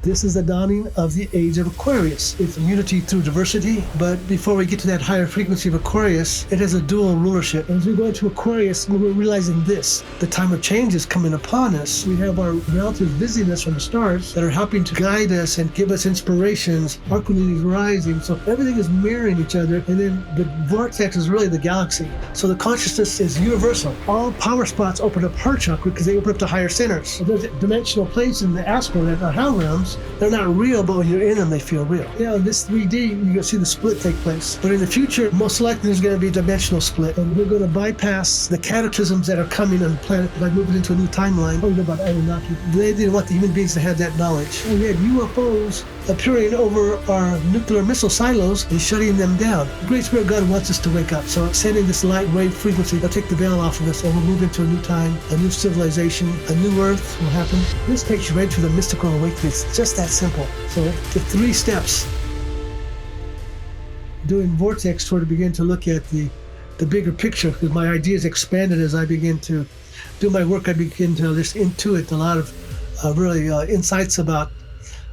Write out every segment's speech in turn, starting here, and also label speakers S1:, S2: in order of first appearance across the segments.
S1: This is the dawning of the Age of Aquarius. It's unity through diversity, but before we get to that higher frequency of Aquarius, it has a dual rulership. As we go into Aquarius, we're realizing this. The time of change is coming upon us. We have our relative busyness from the stars that are helping to guide us and give us inspirations. Our Kundalini is rising, so everything is mirroring each other, and then the vortex is really the galaxy. So the consciousness is universal. All power spots open up heart chakra because they open up to higher centers. So there's dimensional planes in the astral that are hell realms. They're not real, but when you're in them, they feel real. Yeah, in this 3D, you're going to see the split take place. But in the future, most likely there's going to be a dimensional split. And we're going to bypass the cataclysms that are coming on the planet by moving into a new timeline. Oh, about Anunnaki. They didn't want the human beings to have that knowledge. And we had UFOs appearing over our nuclear missile silos and shutting them down. The Great Spirit God wants us to wake up. So sending this light wave frequency will take the veil off of us, and we'll move into a new time, a new civilization, a new earth will happen. This takes you right to the mystical awakening. It's just that simple. So the 3 steps. Doing vortex sort of begin to look at the bigger picture, because my ideas expanded as I begin to do my work. I begin to just intuit a lot of really insights about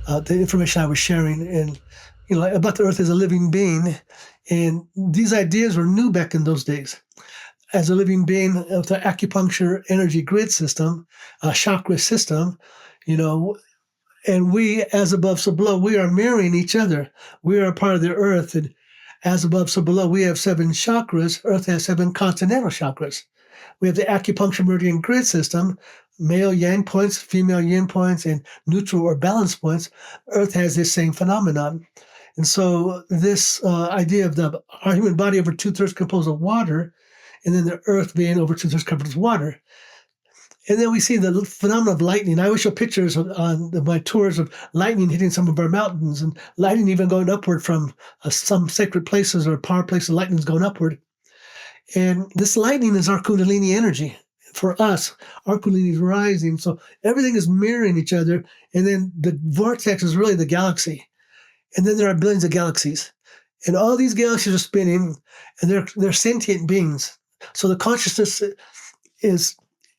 S1: the information I was sharing, and about the Earth as a living being. And these ideas were new back in those days. As a living being with the acupuncture energy grid system, a chakra system, and we, as above, so below, we are mirroring each other. We are a part of the Earth, and as above, so below, we have 7 chakras. Earth has 7 continental chakras. We have the acupuncture meridian grid system, male yang points, female yin points, and neutral or balance points. Earth has this same phenomenon. And so this idea of our human body over 2/3 composed of water, and then the Earth being over 2/3 covered with water. And then we see the phenomenon of lightning. I always show pictures on my tours of lightning hitting some of our mountains, and lightning even going upward from some sacred places or power places. Lightning's going upward. And this lightning is our Kundalini energy. For us, our Kundalini is rising. So everything is mirroring each other. And then the vortex is really the galaxy. And then there are billions of galaxies. And all these galaxies are spinning, and they're sentient beings. So the consciousness is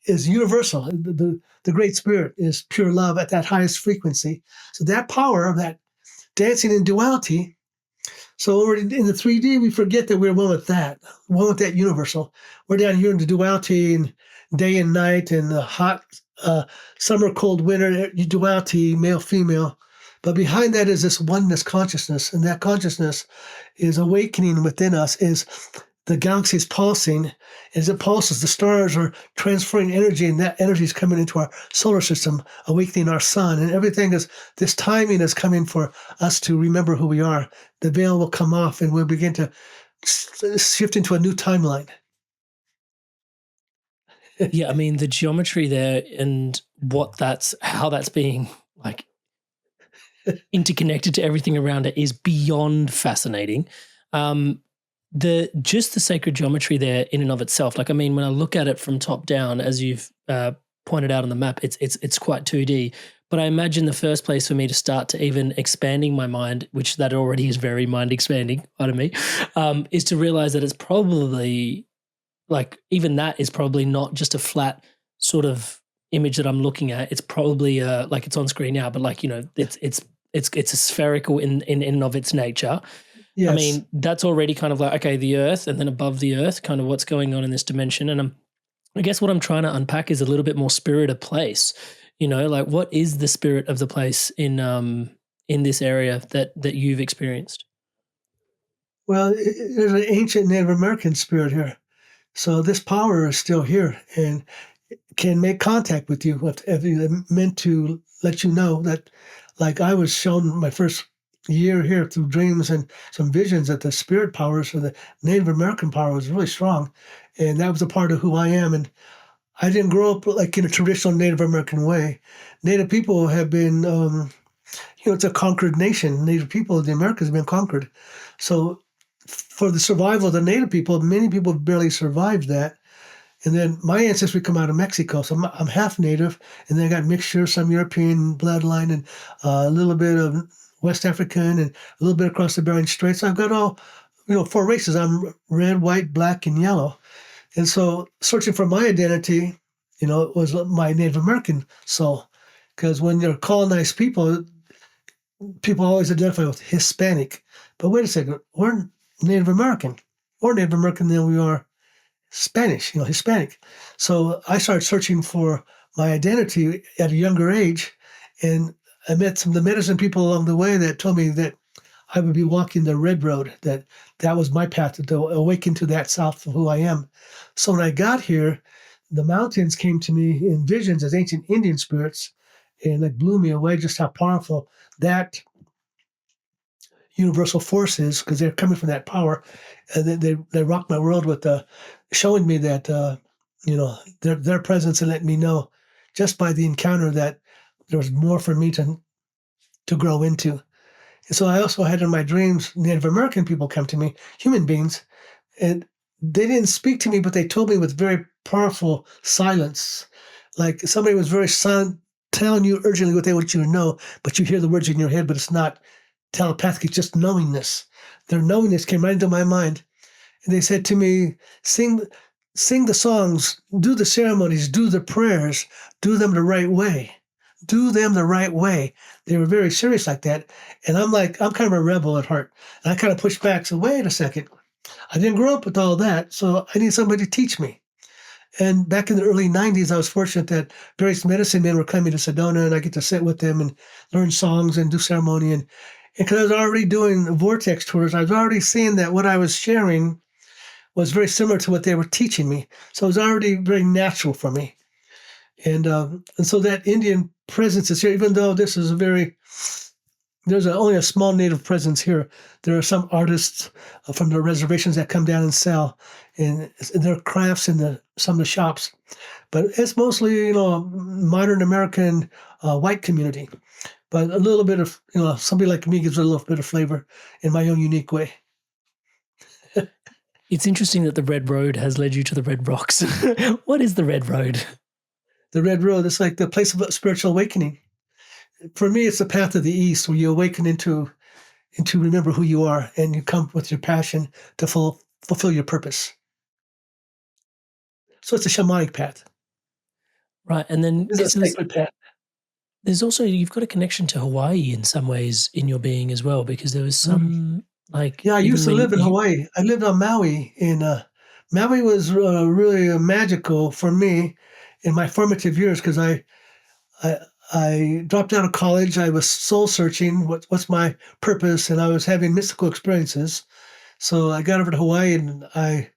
S1: universal. The Great Spirit is pure love at that highest frequency. So that power of that dancing in duality. So when we're in the 3D, we forget that we're one with that universal. We're down here in the duality and day and night and the hot summer, cold winter, duality, male, female. But behind that is this oneness consciousness, and that consciousness is awakening within us, is the galaxy is pulsing. As it pulses, the stars are transferring energy, and that energy is coming into our solar system, awakening our sun. And everything is, this timing is coming for us to remember who we are. The veil will come off, and we'll begin to shift into a new timeline.
S2: Yeah, I mean, the geometry there and how that's being like interconnected to everything around it is beyond fascinating. The sacred geometry there in and of itself, like, I mean, when I look at it from top down, as you've pointed out on the map, it's quite 2D. But I imagine the first place for me to start to even expanding my mind, which that already is very mind expanding out of me, is to realize that it's probably like, even that is probably not just a flat sort of image that I'm looking at. It's probably like it's on screen now, but like, it's a spherical in and of its nature. Yes. I mean, that's already kind of like, okay, the Earth, and then above the Earth, kind of what's going on in this dimension. And I guess what I'm trying to unpack is a little bit more spirit of place. Like, what is the spirit of the place in this area that you've experienced?
S1: Well, there's an ancient Native American spirit here. So this power is still here and can make contact with you if you're meant to let you know that, like I was shown my first year here through dreams and some visions, that the spirit powers or the Native American power was really strong. And that was a part of who I am. And I didn't grow up like in a traditional Native American way. Native people have been, it's a conquered nation. Native people, the Americas, have been conquered. So for the survival of the Native people, many people barely survived that. And then my ancestry come out of Mexico, so I'm half Native, and then I got mixture, some European bloodline, and a little bit of West African, and a little bit across the Bering Straits. I've got all, 4 races. I'm red, white, black, and yellow. And so searching for my identity, it was my Native American soul. Because when you're colonized people, people always identify with Hispanic. But wait a second, we're Native American. More Native American than we are Spanish, Hispanic. So I started searching for my identity at a younger age, and I met some of the medicine people along the way that told me that I would be walking the red road, that was my path to awaken to that self of who I am. So when I got here, the mountains came to me in visions as ancient Indian spirits, and it blew me away just how powerful that universal force is, because they're coming from that power, and they rocked my world with showing me that their presence, and letting me know just by the encounter that there was more for me to grow into. And so I also had in my dreams Native American people come to me, human beings, and they didn't speak to me, but they told me with very powerful silence. Like somebody was very silent, telling you urgently what they want you to know, but you hear the words in your head, but it's not telepathic, it's just knowingness. Their knowingness came right into my mind. And they said to me, sing the songs, do the ceremonies, do the prayers, do them the right way. Do them the right way. They were very serious like that. And I'm kind of a rebel at heart. And I kind of pushed back. So wait a second. I didn't grow up with all that. So I need somebody to teach me. And back in the early 90s, I was fortunate that various medicine men were coming to Sedona, and I get to sit with them and learn songs and do ceremony. And because I was already doing vortex tours, I was already seeing that what I was sharing was very similar to what they were teaching me. So it was already very natural for me. And so that Indian presence is here, even though this is there's only a small native presence here. There are some artists from the reservations that come down and sell in their crafts in some of the shops. But it's mostly, modern American white community. But a little bit of, somebody like me gives it a little bit of flavor in my own unique way.
S2: It's interesting that the Red Road has led you to the Red Rocks. What is the Red Road?
S1: The Red Road is like the place of spiritual awakening. For me, it's the path of the East, where you awaken into remember who you are, and you come with your passion to fulfill your purpose. So it's a shamanic path.
S2: Right, and then
S1: It's a sacred path.
S2: There's also, you've got a connection to Hawaii in some ways in your being as well, because there was some
S1: Yeah, I used to live in Hawaii. I lived on Maui, and Maui was really magical for me in my formative years, because I dropped out of college. I was soul searching. What's my purpose? And I was having mystical experiences. So I got over to Hawaii, and I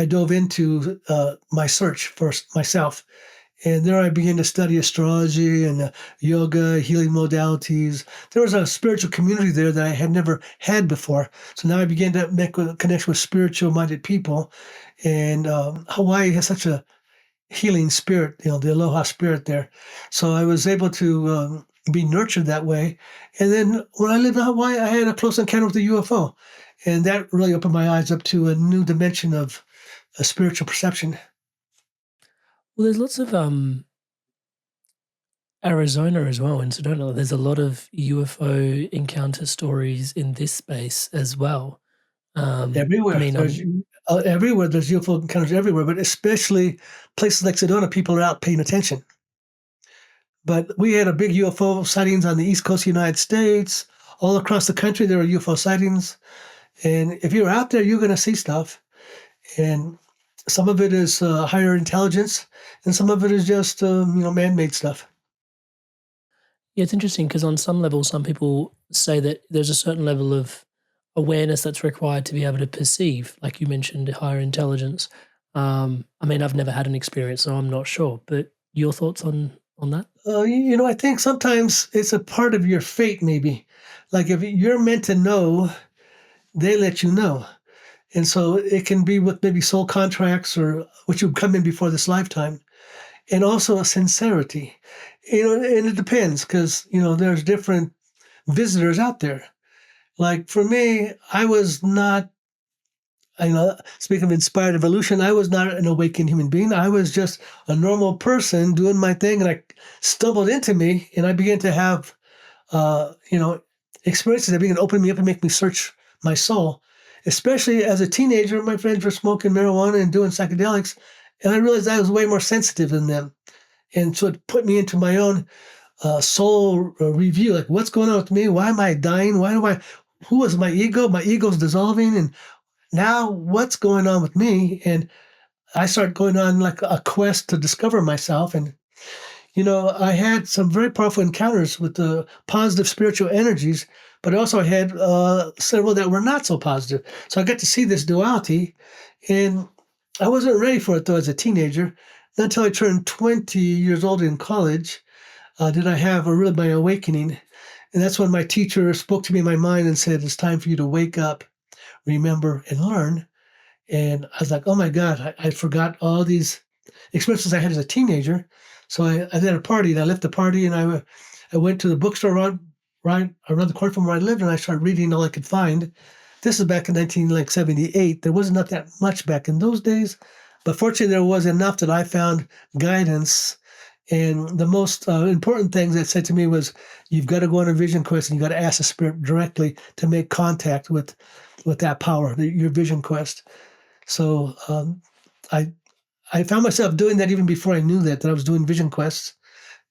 S1: dove into my search for myself. And there I began to study astrology and yoga, healing modalities. There was a spiritual community there that I had never had before. So now I began to make a connection with spiritual-minded people. And Hawaii has such a healing spirit, the aloha spirit there. So I was able to be nurtured that way. And then when I lived in Hawaii, I had a close encounter with the UFO. And that really opened my eyes up to a new dimension of a spiritual perception.
S2: Well, there's lots of Arizona as well, in Sedona. There's a lot of UFO encounter stories in this space as well.
S1: Everywhere. Everywhere there's UFO encounters everywhere, but especially places like Sedona, people are out paying attention. But we had a big UFO sightings on the East Coast of the United States. All across the country, there are UFO sightings. And if you're out there, you're going to see stuff. And some of it is higher intelligence, and some of it is just, man-made stuff.
S2: Yeah, it's interesting because on some level, some people say that there's a certain level of awareness that's required to be able to perceive, like you mentioned, higher intelligence. I mean, I've never had an experience, so I'm not sure. But your thoughts on that?
S1: I think sometimes it's a part of your fate, maybe. Like if you're meant to know, they let you know. And so it can be with maybe soul contracts or what you come in before this lifetime. And also a sincerity. And it depends, because, there's different visitors out there. Like for me, I was not, speaking of inspired evolution, I was not an awakened human being. I was just a normal person doing my thing, and I stumbled into me, and I began to have, experiences that began to open me up and make me search my soul. Especially as a teenager, my friends were smoking marijuana and doing psychedelics, and I realized I was way more sensitive than them. And so it put me into my own soul review, like what's going on with me? Why am I dying? Who is my ego? My ego's dissolving. And now what's going on with me? And I started going on like a quest to discover myself. And, I had some very powerful encounters with the positive spiritual energies, but also I had several that were not so positive. So I got to see this duality. And I wasn't ready for it, though, as a teenager. Not until I turned 20 years old in college did I have my awakening. And that's when my teacher spoke to me in my mind and said, it's time for you to wake up, remember, and learn. And I was like, oh my God, I forgot all these experiences I had as a teenager. So I had a party, and I left the party, and I went to the bookstore right around the corner from where I lived, and I started reading all I could find. This is back in 1978. There wasn't not that much back in those days, but fortunately there was enough that I found guidance. And the most important things that said to me was, you've got to go on a vision quest, and you've got to ask the spirit directly to make contact with that power, your vision quest. So I found myself doing that even before I knew that I was doing vision quests.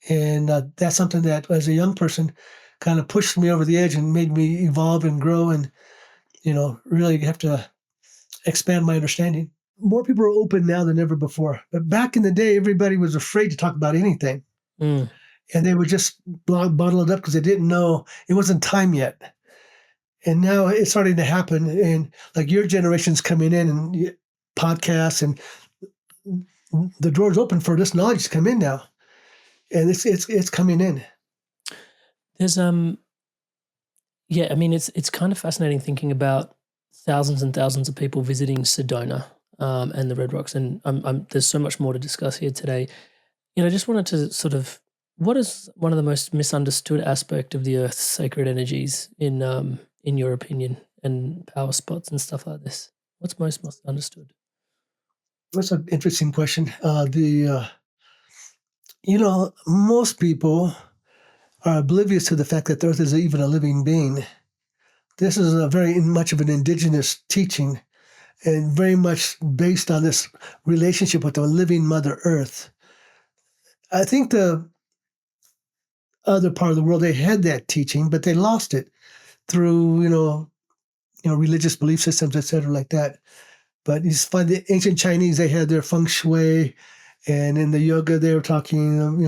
S1: And that's something that, as a young person, kind of pushed me over the edge and made me evolve and grow and, really have to expand my understanding. More people are open now than ever before. But back in the day, everybody was afraid to talk about anything.
S2: Mm.
S1: And they would just bottle it up because they didn't know it wasn't time yet. And now it's starting to happen. And like your generation's coming in and podcasts, and the door's open for this knowledge to come in now. And it's coming in.
S2: There's yeah, I mean it's kind of fascinating thinking about thousands and thousands of people visiting Sedona and the Red Rocks, and there's so much more to discuss here today. I just wanted to sort of, what is one of the most misunderstood aspect of the Earth's sacred energies in your opinion, and power spots and stuff like this? What's most misunderstood?
S1: That's an interesting question. Most people are oblivious to the fact that the Earth is even a living being. This is a very much of an indigenous teaching, and very much based on this relationship with the living Mother Earth. I think the other part of the world, they had that teaching, but they lost it through, religious belief systems, et cetera, like that. But you find the ancient Chinese, they had their feng shui, and in the yoga, they were talking,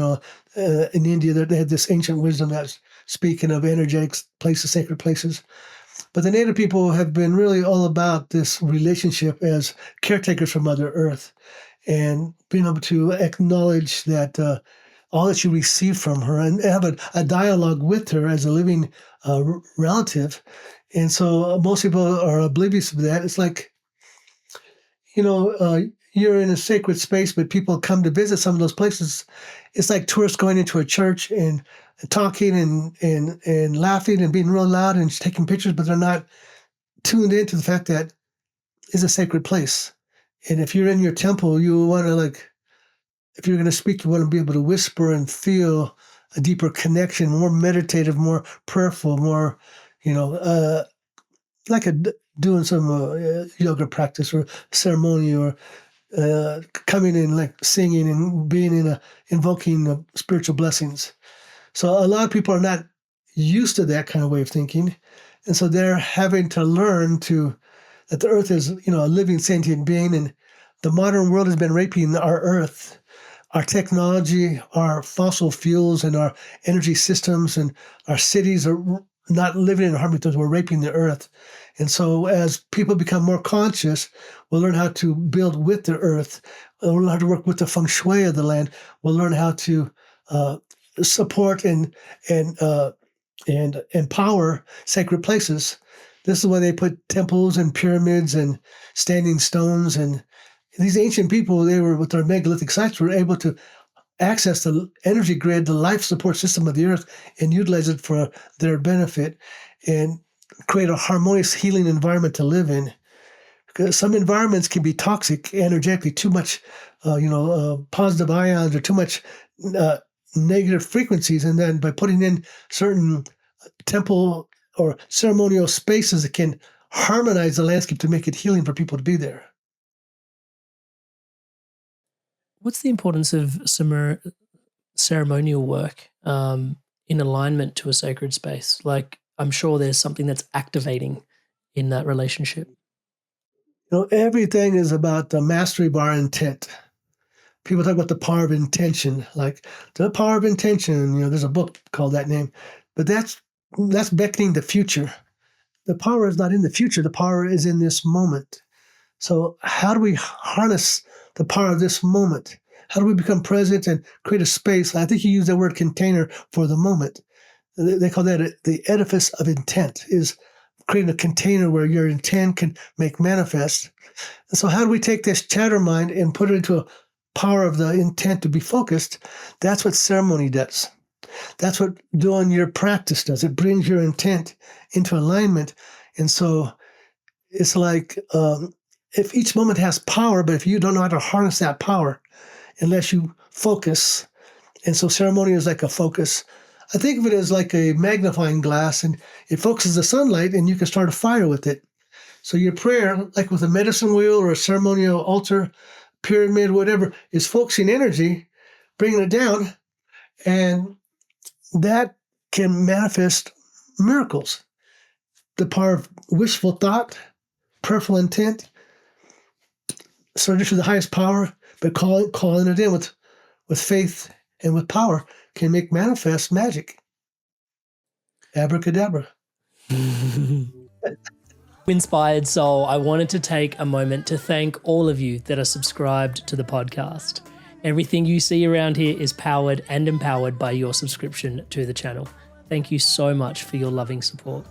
S1: in India, they had this ancient wisdom that's speaking of energetic places, sacred places. But the Native people have been really all about this relationship as caretakers for Mother Earth, and being able to acknowledge that all that you receive from her, and have a dialogue with her as a living relative. And so most people are oblivious of that. It's like, you're in a sacred space, but people come to visit some of those places. It's like tourists going into a church and talking and laughing and being real loud and taking pictures, but they're not tuned into the fact that it's a sacred place. And if you're in your temple, you want to, if you're going to speak, you want to be able to whisper and feel a deeper connection, more meditative, more prayerful, more, like doing some yoga practice or ceremony, or coming in, like singing and being invoking spiritual blessings. So a lot of people are not used to that kind of way of thinking. And so they're having to learn that the earth is, a living sentient being, and the modern world has been raping our earth, our technology, our fossil fuels, and our energy systems, and our cities are not living in harmony because we're raping the earth. And so as people become more conscious, we'll learn how to build with the earth. We'll learn how to work with the feng shui of the land. We'll learn how to support and empower sacred places. This is why they put temples and pyramids and standing stones. And these ancient people, they were, with their megalithic sites, were able to access the energy grid, the life support system of the earth, and utilize it for their benefit, and create a harmonious, healing environment to live in. Because some environments can be toxic energetically, too much, positive ions, or too much negative frequencies. And then by putting in certain temple or ceremonial spaces, it can harmonize the landscape to make it healing for people to be there.
S2: What's the importance of ceremonial work in alignment to a sacred space? Like, I'm sure there's something that's activating in that relationship.
S1: Everything is about the mastery of our intent. People talk about the power of intention, like the power of intention. There's a book called that name, but that's beckoning the future. The power is not in the future. The power is in this moment. So how do we harness the power of this moment? How do we become present and create a space? I think you use the word container for the moment. They call that the edifice of intent, is creating a container where your intent can make manifest. And so how do we take this chatter mind and put it into a power of the intent to be focused? That's what ceremony does. That's what doing your practice does. It brings your intent into alignment. And so it's like if each moment has power, but if you don't know how to harness that power, unless you focus, and so ceremony is like a focus. I think of it as like a magnifying glass, and it focuses the sunlight, and you can start a fire with it. So your prayer, like with a medicine wheel or a ceremonial altar, pyramid, whatever, is focusing energy, bringing it down, and that can manifest miracles. The power of wishful thought, prayerful intent, surrender to the highest power, but calling it in with faith and with power can make manifest magic. Abracadabra.
S2: Inspired soul, I wanted to take a moment to thank all of you that are subscribed to the podcast. Everything you see around here is powered and empowered by your subscription to the channel. Thank you so much for your loving support.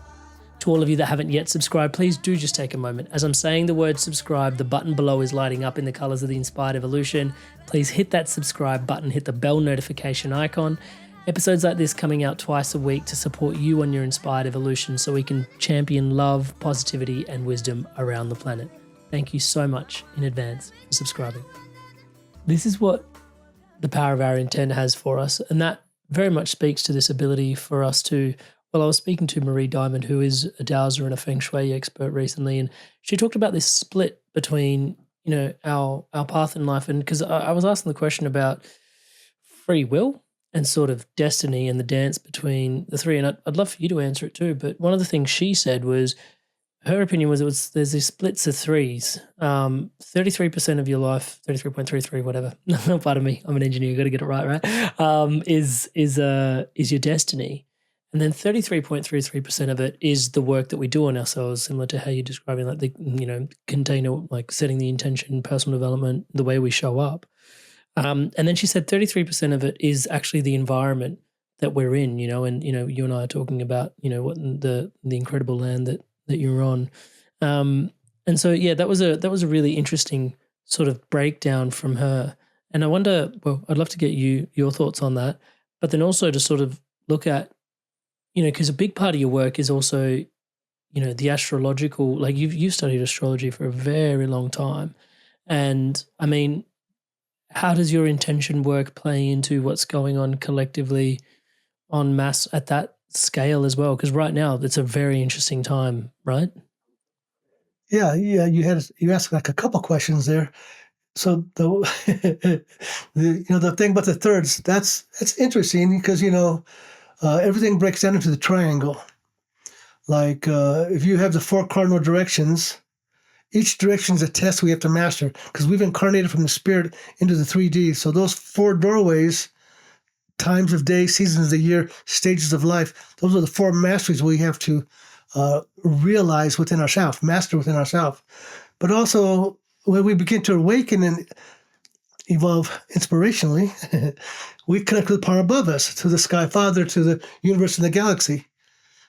S2: To all of you that haven't yet subscribed, please do just take a moment. As I'm saying the word subscribe, the button below is lighting up in the colors of the Inspired Evolution. Please hit that subscribe button, hit the bell notification icon. Episodes like this coming out twice a week to support you on your inspired evolution so we can champion love, positivity, and wisdom around the planet. Thank you so much in advance for subscribing. This is what the power of our intent has for us, and that very much speaks to this ability for us to, well, I was speaking to Marie Diamond, who is a dowser and a feng shui expert recently, and she talked about this split between, our path in life. And because I was asking the question about free will and sort of destiny and the dance between the three, and I'd love for you to answer it too. But one of the things she said was, her opinion was there's these splits of threes. 33% of your life, 33.33, whatever. Pardon me, I'm an engineer. You got to get it right? Is your destiny, and then 33.33% of it is the work that we do on ourselves, similar to how you're describing, like the container, like setting the intention, personal development, the way we show up. And then she said 33% of it is actually the environment that we're in. And you and I are talking about what the incredible land that you're on. And so, yeah, that was a really interesting sort of breakdown from her. And I wonder, well, I'd love to get your thoughts on that, but then also to sort of look at, because a big part of your work is also, the astrological, like you've studied astrology for a very long time. And I mean, how does your intention work play into what's going on collectively en masse at that scale as well? Because right now it's a very interesting time, right?
S1: Yeah. You asked like a couple questions there. So the the thing about the thirds, that's interesting because everything breaks down into the triangle. Like if you have the four cardinal directions, each direction is a test we have to master because we've incarnated from the spirit into the 3D. So those four doorways, times of day, seasons of the year, stages of life, those are the four masteries we have to realize within ourselves, master within ourselves. But also, when we begin to awaken and evolve inspirationally, we connect with the power above us, to the Sky Father, to the universe and the galaxy.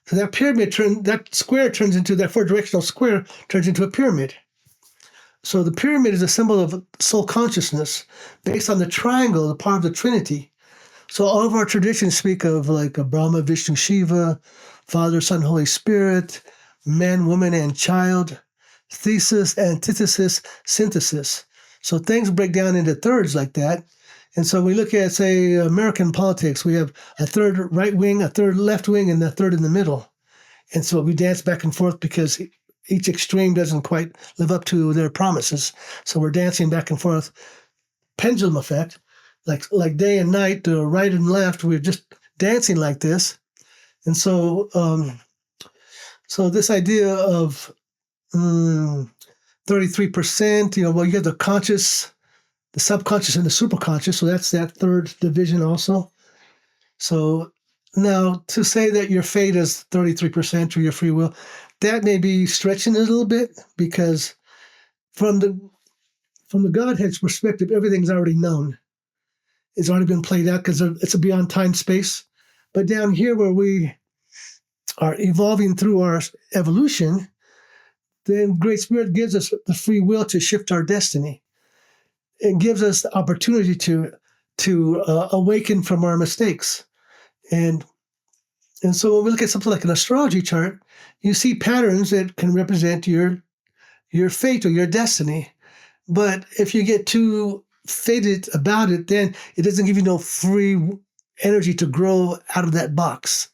S1: So that pyramid that four-directional square turns into a pyramid. So the pyramid is a symbol of soul consciousness based on the triangle, the power of the Trinity. So all of our traditions speak of like a Brahma, Vishnu, Shiva, Father, Son, Holy Spirit, man, woman, and child, thesis, antithesis, synthesis. So things break down into thirds like that. And so we look at, say, American politics. We have a third right wing, a third left wing, and a third in the middle. And so we dance back and forth because each extreme doesn't quite live up to their promises. So we're dancing back and forth. Pendulum effect. like day and night, right and left. We're just dancing like this. And so, so this idea of 33%, well, you have the conscious, the subconscious, and the superconscious. So that's that third division also. So now to say that your fate is 33% or your free will, that may be stretching it a little bit, because from the Godhead's perspective, everything's already known. It's already been played out because it's a beyond time space. But down here where we are evolving through our evolution, then Great Spirit gives us the free will to shift our destiny. It gives us the opportunity to awaken from our mistakes. And so when we look at something like an astrology chart, you see patterns that can represent your fate or your destiny. But if you get too fated about it, then it doesn't give you no free energy to grow out of that box.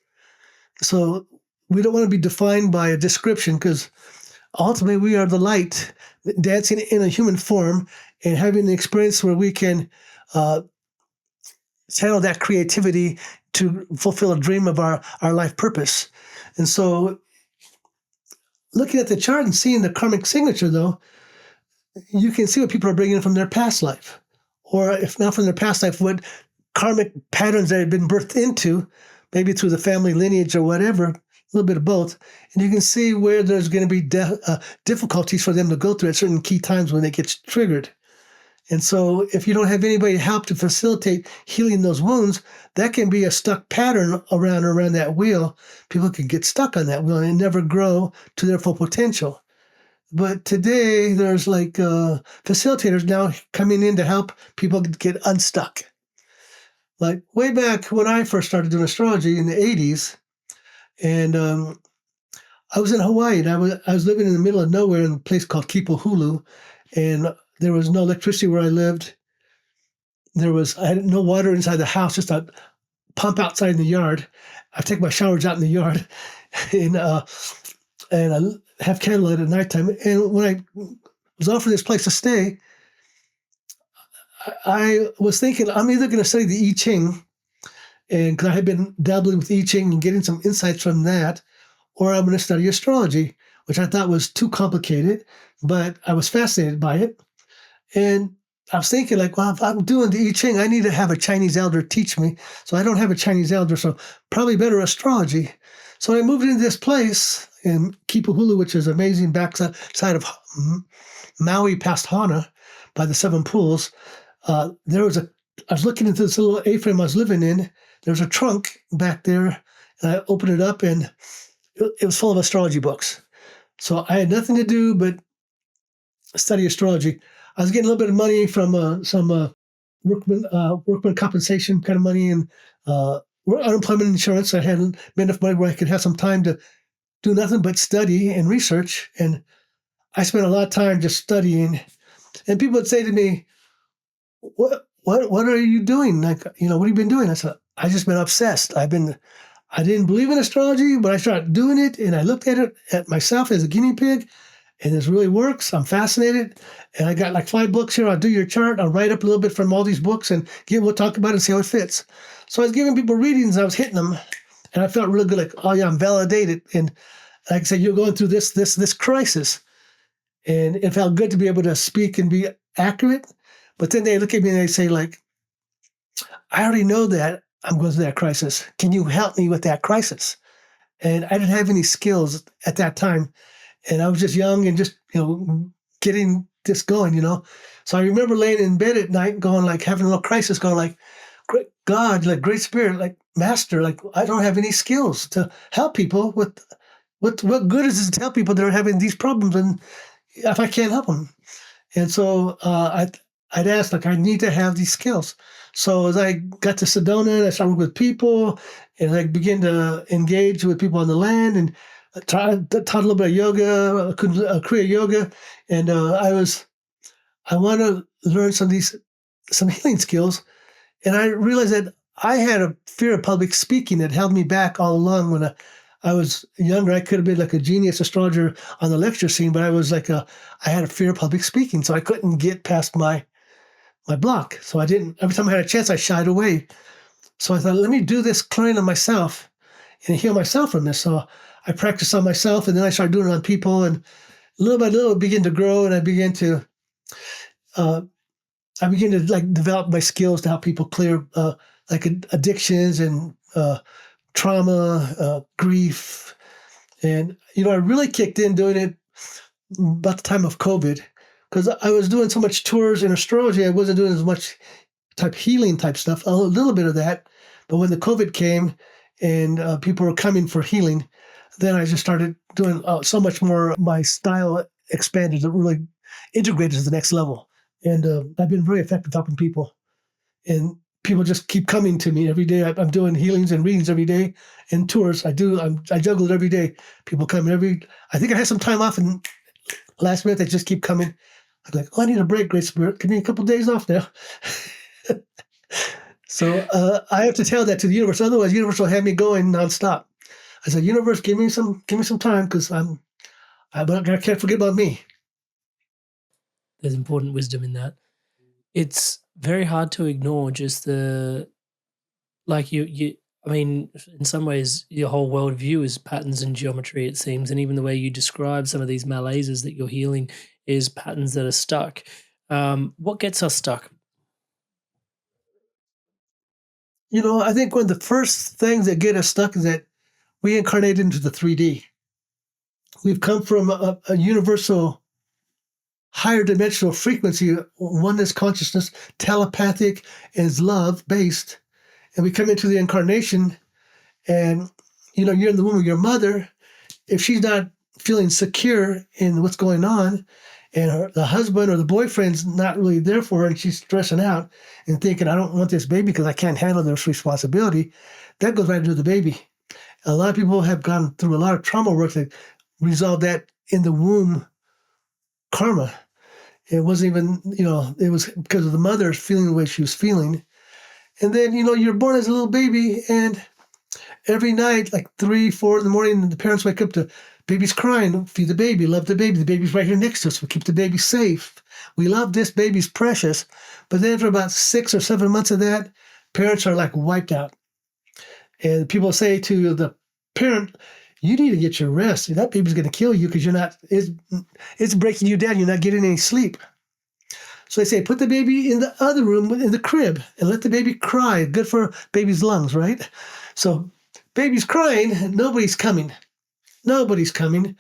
S1: So we don't want to be defined by a description, because ultimately we are the light dancing in a human form and having an experience where we can channel that creativity to fulfill a dream of our life purpose. And so looking at the chart and seeing the karmic signature, though, you can see what people are bringing from their past life. Or if not from their past life, what karmic patterns they have been birthed into, maybe through the family lineage or whatever, a little bit of both. And you can see where there's going to be difficulties for them to go through at certain key times when they get triggered. And so if you don't have anybody to help to facilitate healing those wounds, that can be a stuck pattern around that wheel. People can get stuck on that wheel and never grow to their full potential. But today, there's like facilitators now coming in to help people get unstuck. Like way back when I first started doing astrology in the 80s, and I was in Hawaii, and I was living in the middle of nowhere in a place called Kipuhulu, and there was no electricity where I lived. I had no water inside the house, just a pump outside in the yard. I take my showers out in the yard, and I have candlelit at nighttime. And when I was offered this place to stay, I was thinking I'm either going to study the I Ching, and because I had been dabbling with I Ching and getting some insights from that, or I'm going to study astrology, which I thought was too complicated, but I was fascinated by it. And I was thinking, like, well, if I'm doing the I Ching, I need to have a Chinese elder teach me. So I don't have a Chinese elder, so probably better astrology. So I moved into this place in Kipuhulu, which is amazing backside of Maui past Hana by the Seven Pools. I was looking into this little A-frame I was living in. There was a trunk back there, and I opened it up, and it was full of astrology books. So I had nothing to do but study astrology. I was getting a little bit of money from some workman compensation kind of money and unemployment insurance. I hadn't made enough money where I could have some time to do nothing but study and research. And I spent a lot of time just studying. And people would say to me, what are you doing? Like, what have you been doing? I said, I just been obsessed. I didn't believe in astrology, but I started doing it, and I looked at it at myself as a guinea pig, and this really works. I'm fascinated. And I got like 5 books here. I'll do your chart. I'll write up a little bit from all these books, and we'll talk about it and see how it fits. So I was giving people readings, and I was hitting them, and I felt really good, like, oh yeah, I'm validated. And like I said, you're going through this crisis. And it felt good to be able to speak and be accurate. But then they look at me and they say, like, I already know that I'm going through that crisis. Can you help me with that crisis? And I didn't have any skills at that time. And I was just young and just, getting this going, So I remember laying in bed at night going, like, having a little crisis, going like, great God, like, Great Spirit, like, Master, like, I don't have any skills to help people with what good is it to help people that are having these problems, and if I can't help them? And so I'd ask, like, I need to have these skills. So as I got to Sedona, I started with people, and I began to engage with people on the land, and taught a little bit of yoga, Kriya yoga, and I want to learn some healing skills. And I realized that I had a fear of public speaking that held me back all along. When I was younger, I could have been like a genius astrologer on the lecture scene, but I was like I had a fear of public speaking, so I couldn't get past my block. So I didn't, every time I had a chance, I shied away. So I thought, let me do this clearing on myself and heal myself from this. So I practiced on myself, and then I started doing it on people, and little by little it began to grow, and I began to like develop my skills to help people clear like addictions and trauma, grief. And, I really kicked in doing it about the time of COVID, because I was doing so much tours in astrology. I wasn't doing as much type healing type stuff, a little bit of that. But when the COVID came and people were coming for healing, then I just started doing so much more. My style expanded, it really integrated to the next level. And I've been very effective helping people. And people just keep coming to me every day. I'm doing healings and readings every day and tours. I juggle it every day. People come I think I had some time off, and last minute they just keep coming. I'm like, I need a break, Great Spirit. Give me a couple of days off now. So I have to tell that to the universe. Otherwise, the universe will have me going nonstop. I said, universe, give me some time, because I can't forget about me.
S2: There's important wisdom in that. It's very hard to ignore just in some ways, your whole worldview is patterns and geometry, it seems. And even the way you describe some of these malaises that you're healing is patterns that are stuck. What gets us stuck?
S1: I think one of the first things that get us stuck is that we incarnate into the 3D. We've come from a universal higher dimensional frequency, oneness consciousness, telepathic, and love-based. And we come into the incarnation, and, you're in the womb of your mother. If she's not feeling secure in what's going on, and the husband or the boyfriend's not really there for her, and she's stressing out and thinking, I don't want this baby because I can't handle this responsibility, that goes right into the baby. A lot of people have gone through a lot of trauma work to resolve that in the womb karma. It wasn't even, it was because of the mother feeling the way she was feeling. And then, you're born as a little baby, and every night, like 3, 4 in the morning, the parents wake up to baby's crying, feed the baby, love the baby. The baby's right here next to us. We keep the baby safe. We love this baby's precious. But then for about 6 or 7 months of that, parents are like wiped out. And people say to the parent, you need to get your rest. That baby's going to kill you because it's breaking you down. You're not getting any sleep. So they say, put the baby in the other room, in the crib, and let the baby cry. Good for baby's lungs, right? So baby's crying, nobody's coming. Nobody's coming.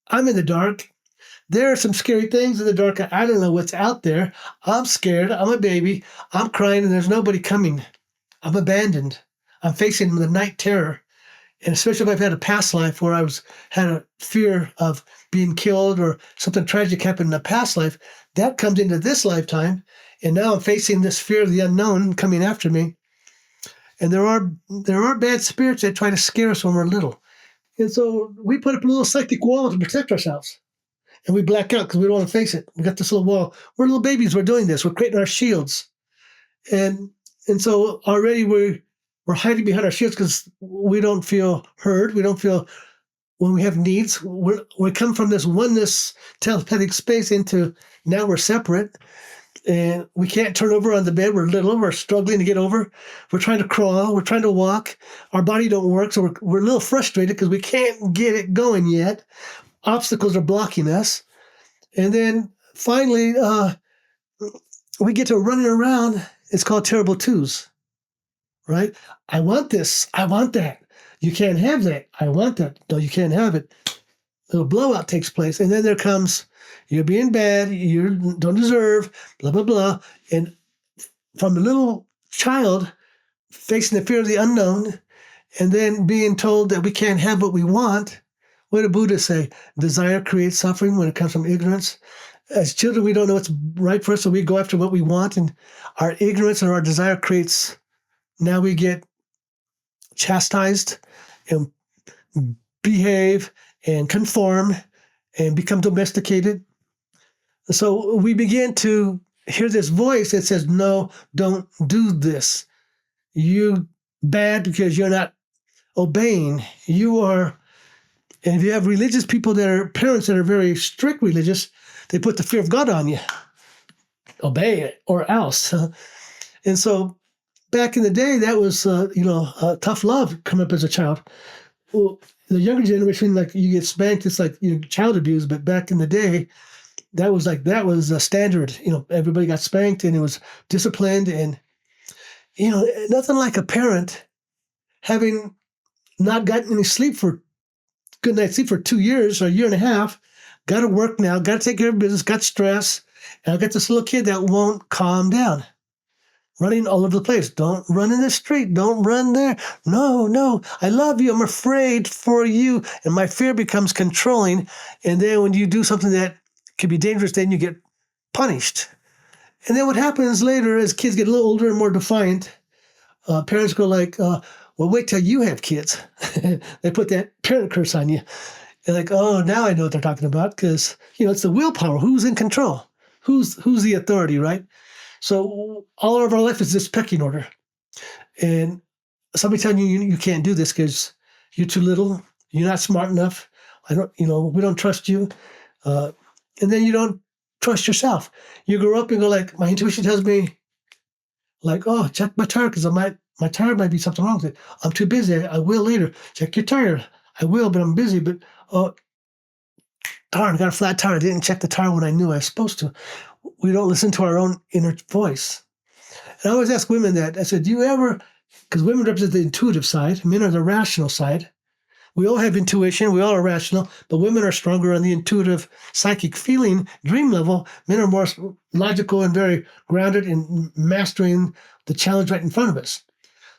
S1: I'm in the dark. There are some scary things in the dark. I don't know what's out there. I'm scared. I'm a baby. I'm crying, and there's nobody coming. I'm abandoned. I'm facing the night terror. And especially if I've had a past life where had a fear of being killed or something tragic happened in a past life, that comes into this lifetime. And now I'm facing this fear of the unknown coming after me. And there are bad spirits that try to scare us when we're little. And so we put up a little psychic wall to protect ourselves. And we black out because we don't want to face it. We got this little wall. We're little babies. We're doing this. We're creating our shields. And so already we're hiding behind our shields because we don't feel heard. We don't feel when we have needs. We come from this oneness telepathic space into now we're separate. And we can't turn over on the bed. We're little. We're struggling to get over. We're trying to crawl. We're trying to walk. Our body don't work. So we're a little frustrated because we can't get it going yet. Obstacles are blocking us. And then finally, we get to running around. It's called terrible twos, right? I want this. I want that. You can't have that. I want that. No, you can't have it. A little blowout takes place. And then there comes, you're being bad. You don't deserve, blah, blah, blah. And from a little child facing the fear of the unknown and then being told that we can't have what we want, what did Buddha say? Desire creates suffering when it comes from ignorance. As children, we don't know what's right for us, so we go after what we want, and our ignorance or our desire creates, now we get chastised and behave and conform and become domesticated. So we begin to hear this voice that says, no, don't do this. You bad because you're not obeying. You are, and if you have religious people that are parents that are very strict religious, they put the fear of God on you. obey it or else. And so back in the day, that was, tough love coming up as a child. Well, the younger generation, like you get spanked, it's like child abuse. But back in the day, that was a standard. Everybody got spanked and it was disciplined. And, nothing like a parent having not gotten any good night's sleep for 2 years or a year and a half, got to work now, got to take care of business, got stress. And I got this little kid that won't calm down, running all over the place. Don't run in the street. Don't run there. No, I love you. I'm afraid for you. And my fear becomes controlling. And then when you do something that could be dangerous, then you get punished. And then what happens later as kids get a little older and more defiant, parents go like, well, wait till you have kids. They put that parent curse on you. And like, oh, now I know what they're talking about because, it's the willpower. Who's in control? Who's the authority, right? So all of our life is this pecking order. And somebody telling you can't do this because you're too little, you're not smart enough, we don't trust you. And then you don't trust yourself. You grow up and go like, my intuition tells me, like, oh, check my tire because my tire might be something wrong with it. I'm too busy. I will later. Check your tire. I will, but I'm busy. But, oh, darn, I got a flat tire. I didn't check the tire when I knew I was supposed to. We don't listen to our own inner voice. And I always ask women that. I said, do you ever, because women represent the intuitive side, men are the rational side. We all have intuition. We all are rational, but women are stronger on the intuitive, psychic feeling, dream level. Men are more logical and very grounded in mastering the challenge right in front of us.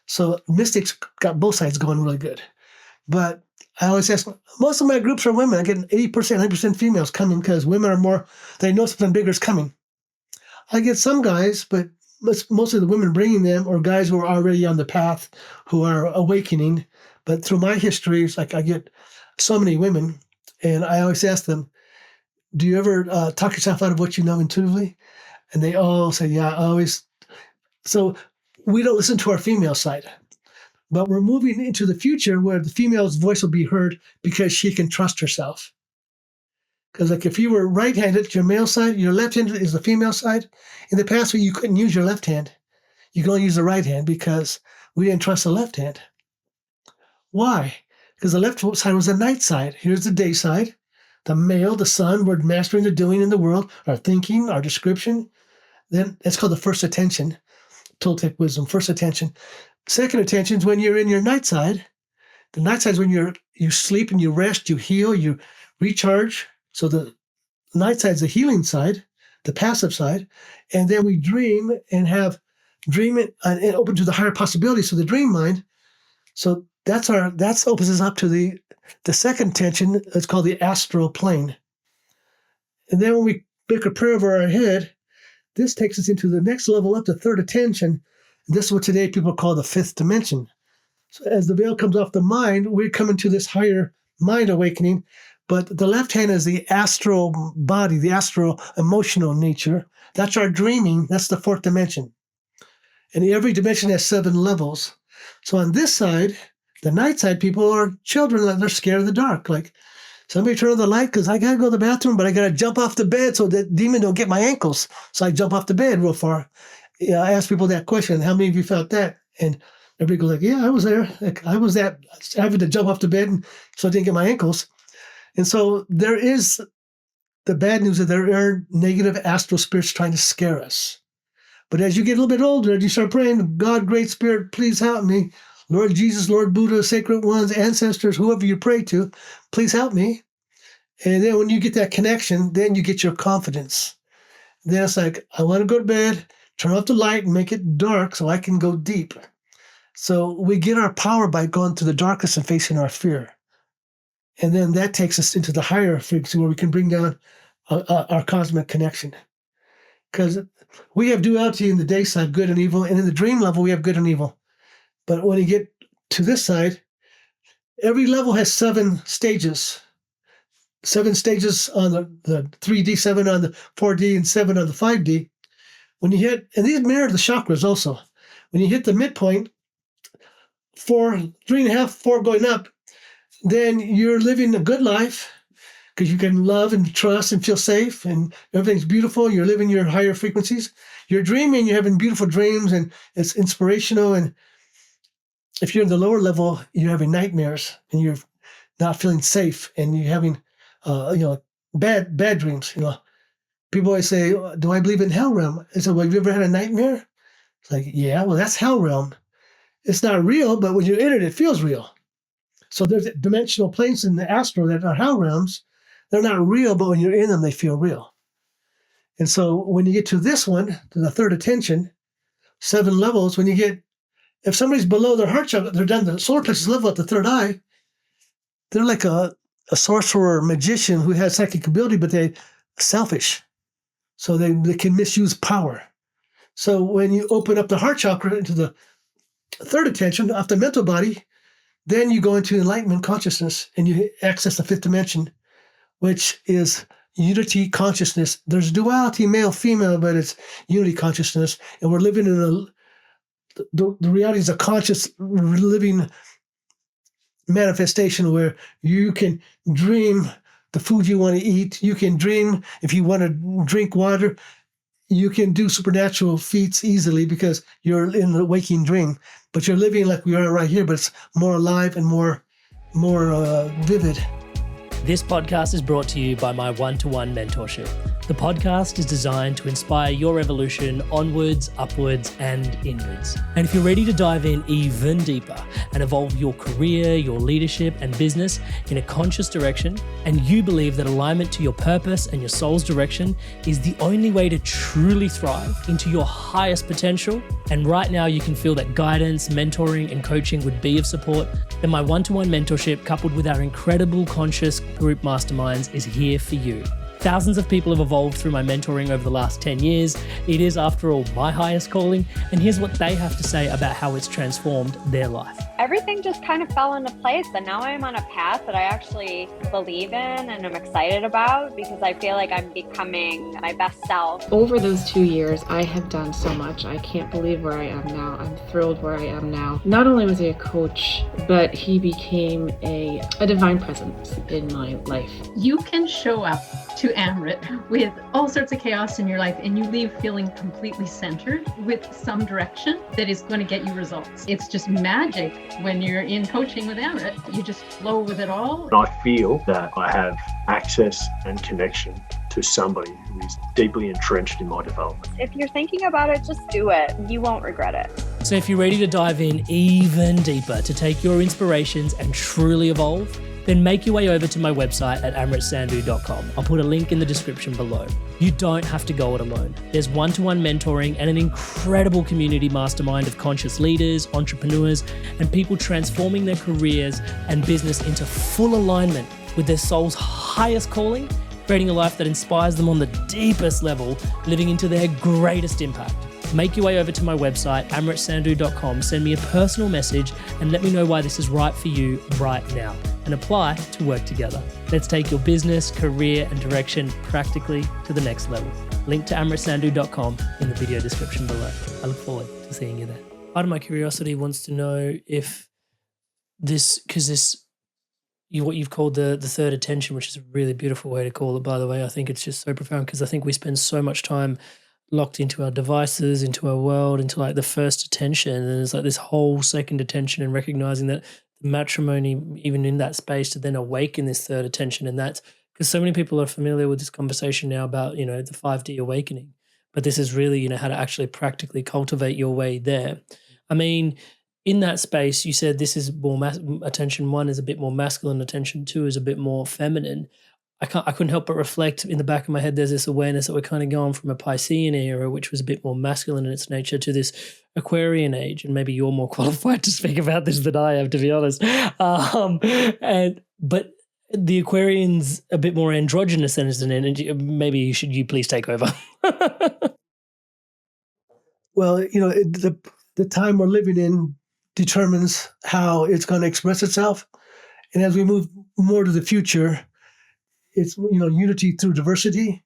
S1: So mystics got both sides going really good. But I always ask, most of my groups are women. I get 80%, 100% females coming because women are more, they know something bigger is coming. I get some guys, but mostly the women bringing them or guys who are already on the path who are awakening. But through my history, it's like I get so many women, and I always ask them, do you ever talk yourself out of what you know intuitively? And they all say, yeah, always. So we don't listen to our female side. But we're moving into the future where the female's voice will be heard because she can trust herself. Because like if you were right-handed, your male side, your left-handed is the female side. In the past, you couldn't use your left hand. You can only use the right hand because we didn't trust the left hand. Why? Because the left side was the night side. Here's the day side. The male, the sun, we're mastering the doing in the world, our thinking, our description. Then that's called the first attention. Toltec wisdom, first attention. Second attention is when you're in your night side. The night side is when you sleep and you rest, you heal, you recharge. So the night side is the healing side, the passive side. And then we dream and have dream and open to the higher possibilities. So the dream mind. So that opens us up to the second attention. It's called the astral plane. And then when we make a prayer over our head, this takes us into the next level up to third attention. This is what today people call the fifth dimension. So as the veil comes off the mind, we come into this higher mind awakening. But the left hand is the astral body, the astral emotional nature. That's our dreaming. That's the fourth dimension. And every dimension has 7 levels. So on this side, the night side people are children that are scared of the dark. Like, somebody turn on the light because I got to go to the bathroom, but I got to jump off the bed so that demon don't get my ankles. So I jump off the bed real far. Yeah, I ask people that question, how many of you felt that? And everybody goes like, yeah, I was there. Like, I was that, having to jump off the bed so I didn't get my ankles. And so there is the bad news that there are negative astral spirits trying to scare us. But as you get a little bit older, you start praying, God, Great Spirit, please help me. Lord Jesus, Lord Buddha, sacred ones, ancestors, whoever you pray to, please help me. And then when you get that connection, then you get your confidence. Then it's like, I want to go to bed, turn off the light and make it dark so I can go deep. So we get our power by going to the darkness and facing our fear. And then that takes us into the higher frequency where we can bring down our cosmic connection. Because we have duality in the day side, good and evil, and in the dream level, we have good and evil. But when you get to this side, every level has 7 stages. 7 stages on the 3D, 7 on the 4D, and 7 on the 5D. When you hit, and these mirror the chakras also. When you hit the midpoint, 4, 3.5, 4 going up, then you're living a good life. because you can love and trust and feel safe and everything's beautiful. You're living your higher frequencies. You're dreaming, you're having beautiful dreams and it's inspirational. And if you're in the lower level, you're having nightmares and you're not feeling safe and you're having, bad dreams. People always say, do I believe in hell realm? I said, well, have you ever had a nightmare? It's like, yeah, well, that's hell realm. It's not real, but when you're in it, it feels real. So there's dimensional planes in the astral that are hell realms. They're not real, but when you're in them, they feel real. And so when you get to this one, to the third attention, 7 levels, if somebody's below their heart chakra, they're down the solar plexus level at the third eye, they're like a sorcerer or magician who has psychic ability, but they're selfish. So they can misuse power. So when you open up the heart chakra into the third attention off the mental body, then you go into enlightenment consciousness and you access the 5th dimension, which is unity consciousness. There's duality, male, female, but it's unity consciousness. And we're living in the reality is a conscious living manifestation where you can dream the food you want to eat. You can dream if you want to drink water. You can do supernatural feats easily because you're in the waking dream, but you're living like we are right here, but it's more alive and more vivid.
S2: This podcast is brought to you by my one-to-one mentorship. The podcast is designed to inspire your evolution onwards, upwards, and inwards. And if you're ready to dive in even deeper and evolve your career, your leadership, and business in a conscious direction, and you believe that alignment to your purpose and your soul's direction is the only way to truly thrive into your highest potential, and right now you can feel that guidance, mentoring, and coaching would be of support, then my one-to-one mentorship coupled with our incredible conscious group masterminds is here for you. Thousands of people have evolved through my mentoring over the last 10 years. It is, after all, my highest calling. And here's what they have to say about how it's transformed their life.
S3: Everything just kind of fell into place. And now I'm on a path that I actually believe in and I'm excited about because I feel like I'm becoming my best self.
S4: Over those 2 years, I have done so much. I can't believe where I am now. I'm thrilled where I am now. Not only was he a coach, but he became a divine presence in my life.
S5: You can show up to Amrit with all sorts of chaos in your life and you leave feeling completely centered with some direction that is going to get you results. It's just magic when you're in coaching with Amrit. You just flow with it all.
S6: I feel that I have access and connection to somebody who is deeply entrenched in my development.
S3: If you're thinking about it, just do it. You won't regret it.
S2: So if you're ready to dive in even deeper to take your inspirations and truly evolve, then make your way over to my website at amritsandu.com. I'll put a link in the description below. You don't have to go it alone. There's one-to-one mentoring and an incredible community mastermind of conscious leaders, entrepreneurs, and people transforming their careers and business into full alignment with their soul's highest calling, creating a life that inspires them on the deepest level, living into their greatest impact. Make your way over to my website, amritsandu.com, send me a personal message and let me know why this is right for you right now and apply to work together. Let's take your business, career, and direction practically to the next level. Link to amritsandu.com in the video description below. I look forward to seeing you there. Part of my curiosity wants to know if what you've called the third attention, which is a really beautiful way to call it, by the way. I think it's just so profound because I think we spend so much time locked into our devices, into our world, into like the first attention. And there's like this whole second attention and recognizing that matrimony, even in that space, to then awaken this third attention. And that's because so many people are familiar with this conversation now about, the 5D awakening. But this is really, how to actually practically cultivate your way there. I mean, in that space, you said this is more attention 1 is a bit more masculine, attention 2 is a bit more feminine. I couldn't help but reflect in the back of my head, there's this awareness that we're kind of going from a Piscean era, which was a bit more masculine in its nature, to this Aquarian age. And maybe you're more qualified to speak about this than I am, to be honest. But the Aquarian's a bit more androgynous than an energy. Maybe you please take over.
S1: Well, the time we're living in determines how it's going to express itself. And as we move more to the future, it's, unity through diversity.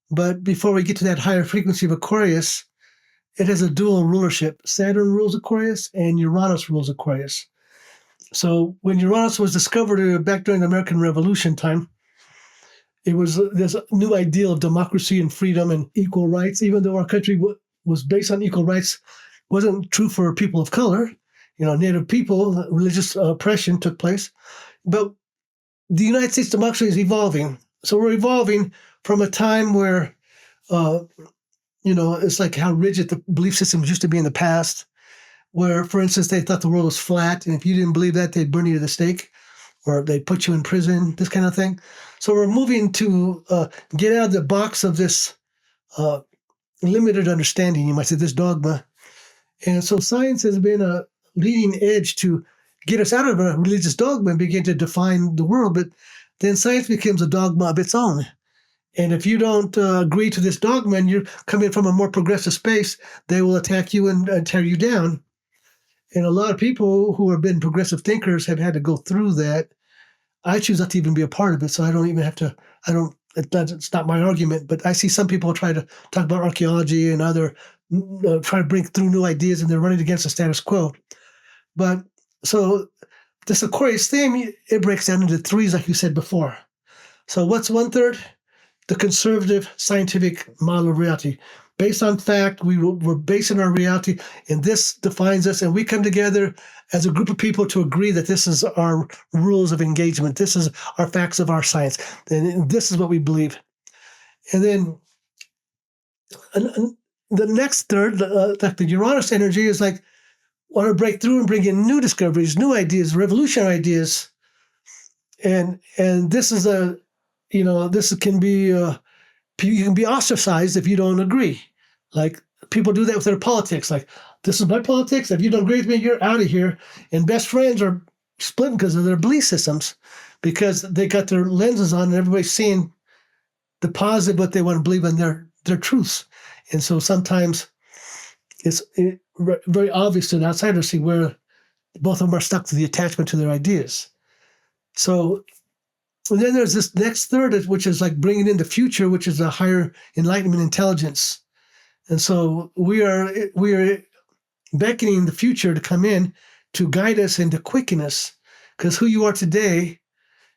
S1: But before we get to that higher frequency of Aquarius, it has a dual rulership. Saturn rules Aquarius and Uranus rules Aquarius. So when Uranus was discovered back during the American Revolution time, there's a new ideal of democracy and freedom and equal rights, even though our country was based on equal rights, wasn't true for people of color. Native people, religious oppression took place. But the United States democracy is evolving. So we're evolving from a time where, it's like how rigid the belief systems used to be in the past, where, for instance, they thought the world was flat, and if you didn't believe that, they'd burn you to the stake, or they'd put you in prison, this kind of thing. So we're moving to get out of the box of this limited understanding, you might say, this dogma. And so science has been a leading edge to get us out of a religious dogma and begin to define the world. But then science becomes a dogma of its own. And if you don't agree to this dogma and you're coming from a more progressive space, they will attack you and tear you down. And a lot of people who have been progressive thinkers have had to go through that. I choose not to even be a part of it, so I don't even have to, it's not my argument, but I see some people try to talk about archaeology and other, try to bring through new ideas, and they're running against the status quo. But so this Aquarius theme, it breaks down into threes, like you said before. So what's 1/3? The conservative scientific model of reality. Based on fact, we're basing our reality, and this defines us, and we come together as a group of people to agree that this is our rules of engagement. This is our facts of our science, and this is what we believe. And then the next third, the Uranus energy, is like, want to break through and bring in new discoveries, new ideas, revolutionary ideas. And this is this can be, you can be ostracized if you don't agree. Like, people do that with their politics. Like, this is my politics. If you don't agree with me, you're out of here. And best friends are splitting because of their belief systems, because they got their lenses on and everybody's seeing the positive, what they want to believe in their truths. And so sometimes it's very obvious to an outsider to see where both of them are stuck to the attachment to their ideas. So, and then there's this next third, which is like bringing in the future, which is a higher enlightenment intelligence. And so we are beckoning the future to come in to guide us and to quicken us, because who you are today,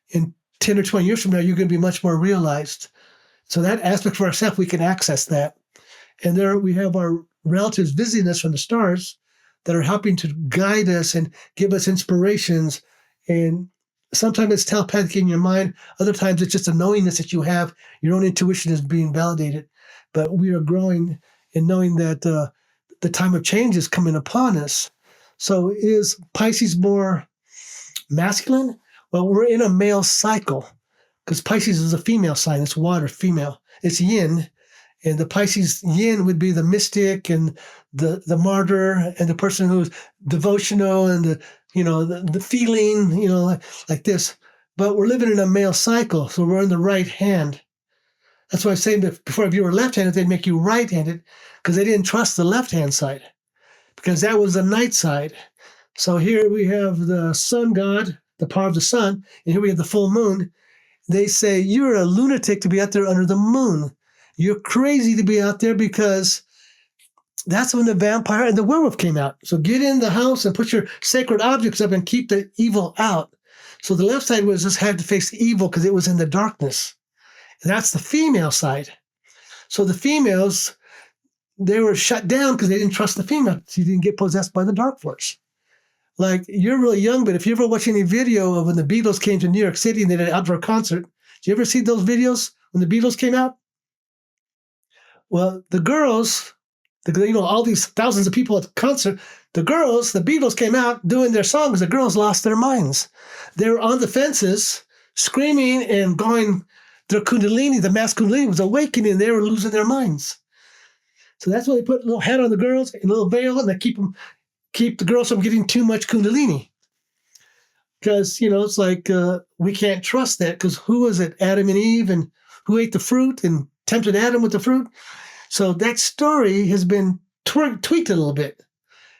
S1: in 10 or 20 years from now, you're going to be much more realized. So that aspect for ourselves, we can access that. And there we have our relatives visiting us from the stars that are helping to guide us and give us inspirations. And sometimes it's telepathic in your mind. Other times it's just a knowingness that you have. Your own intuition is being validated. But we are growing in knowing that the time of change is coming upon us. So is Pisces more masculine? Well, we're in a male cycle, because Pisces is a female sign. It's water, female. It's yin. And the Pisces yin would be the mystic and the martyr and the person who's devotional and the feeling, like this. But we're living in a male cycle, so we're in the right hand. That's why I was saying that before, if you were left-handed, they'd make you right-handed, because they didn't trust the left-hand side, because that was the night side. So here we have the sun god, the power of the sun, and here we have the full moon. They say, you're a lunatic to be out there under the moon. You're crazy to be out there, because that's when the vampire and the werewolf came out. So get in the house and put your sacred objects up and keep the evil out. So the left side was just had to face the evil because it was in the darkness. And that's the female side. So the females, they were shut down because they didn't trust the female. She didn't get possessed by the dark force. Like, you're really young, but if you ever watch any video of when the Beatles came to New York City and they did an outdoor concert, did you ever see those videos when the Beatles came out? Well, the girls, all these thousands of people at the concert, the Beatles came out doing their songs. The girls lost their minds. They were on the fences, screaming and going. Their Kundalini, the mass Kundalini, was awakening. They were losing their minds. So that's why they put a little hat on the girls and a little veil, and they keep the girls from getting too much Kundalini. Because, it's like we can't trust that, because who was it? Adam and Eve, and who ate the fruit and tempted Adam with the fruit? So that story has been tweaked a little bit,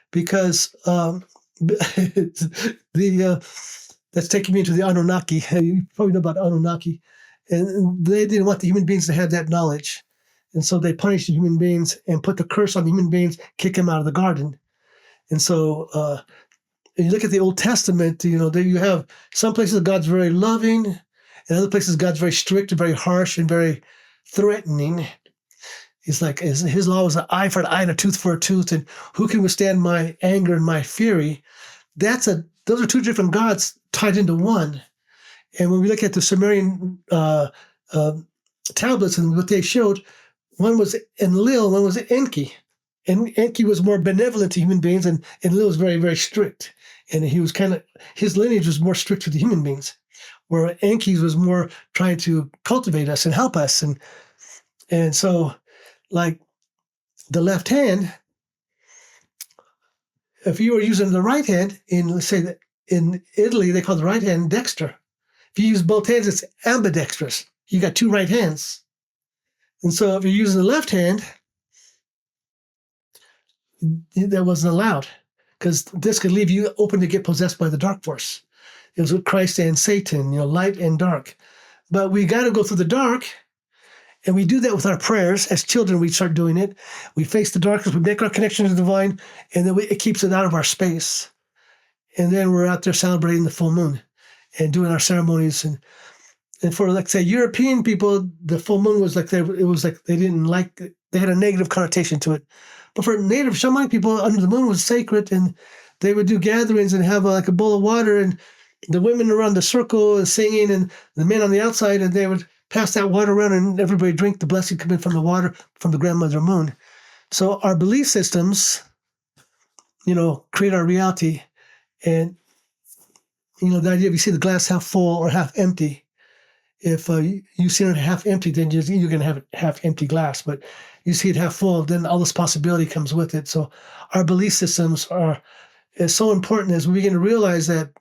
S1: because that's taking me into the Anunnaki. You probably know about Anunnaki. And they didn't want the human beings to have that knowledge. And so they punished the human beings and put the curse on the human beings, kick them out of the garden. And so you look at the Old Testament, there you have some places God's very loving, In other places, God's very strict and very harsh and very threatening. He's like, his law was an eye for an eye and a tooth for a tooth, and who can withstand my anger and my fury? Those are two different gods tied into one. And when we look at the Sumerian tablets and what they showed, one was Enlil, one was Enki. And Enki was more benevolent to human beings, and Enlil was very, very strict. And he was his lineage was more strict to the human beings, where Enki's was more trying to cultivate us and help us. And so, like the left hand, if you were using the right hand, let's say that in Italy, they call the right hand dexter. If you use both hands, it's ambidextrous. You got two right hands. And so if you're using the left hand, that wasn't allowed, because this could leave you open to get possessed by the dark force. It was with Christ and Satan, light and dark. But we got to go through the dark, and we do that with our prayers. As children, we start doing it. We face the darkness, we make our connection to the divine, and then it keeps it out of our space. And then we're out there celebrating the full moon and doing our ceremonies. And for, like, say, European people, the full moon was like, they didn't like it. They had a negative connotation to it. But for native shamanic people, under the moon was sacred, and they would do gatherings and have a bowl of water, and the women around the circle and singing, and the men on the outside, and they would pass that water around, and everybody drink the blessing coming from the water from the grandmother moon. So our belief systems, create our reality. And, the idea of you see the glass half full or half empty. If you see it half empty, then you're going to have a half empty glass. But you see it half full, then all this possibility comes with it. So our belief systems is so important as we begin to realize that,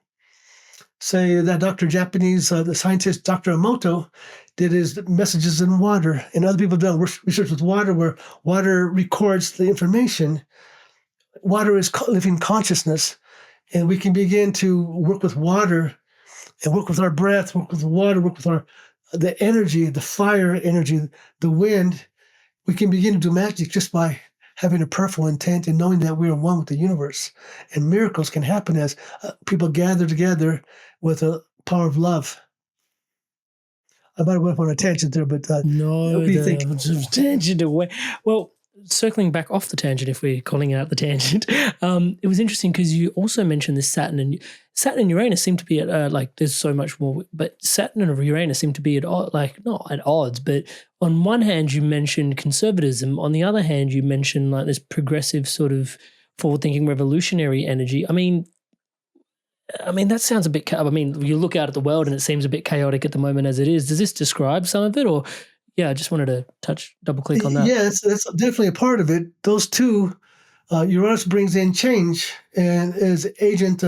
S1: say, that the scientist Dr. Emoto did his messages in water, and other people have done research with water, where water records the information. Water is living consciousness, and we can begin to work with water and work with our breath, work with the water, work with the energy, the fire energy, the wind. We can begin to do magic just by having a prayerful intent and knowing that we are one with the universe. And miracles can happen as people gather together with a power of love. I might have went on a tangent there, but
S2: no,
S1: what do you think?
S2: Tangent away. Well, circling back off the tangent, if we're calling out the tangent, it was interesting because you also mentioned this Saturn and Uranus seem to be at there's so much more, but Saturn and Uranus seem to be at not at odds, but on one hand you mentioned conservatism, on the other hand you mentioned this progressive sort of forward-thinking revolutionary energy. I mean that sounds a bit. You look out at the world and it seems a bit chaotic at the moment as it is. Does this describe some of it, or? Yeah, I just wanted to double click on that.
S1: Yeah, that's definitely a part of it. Those two, Uranus brings in change and is agent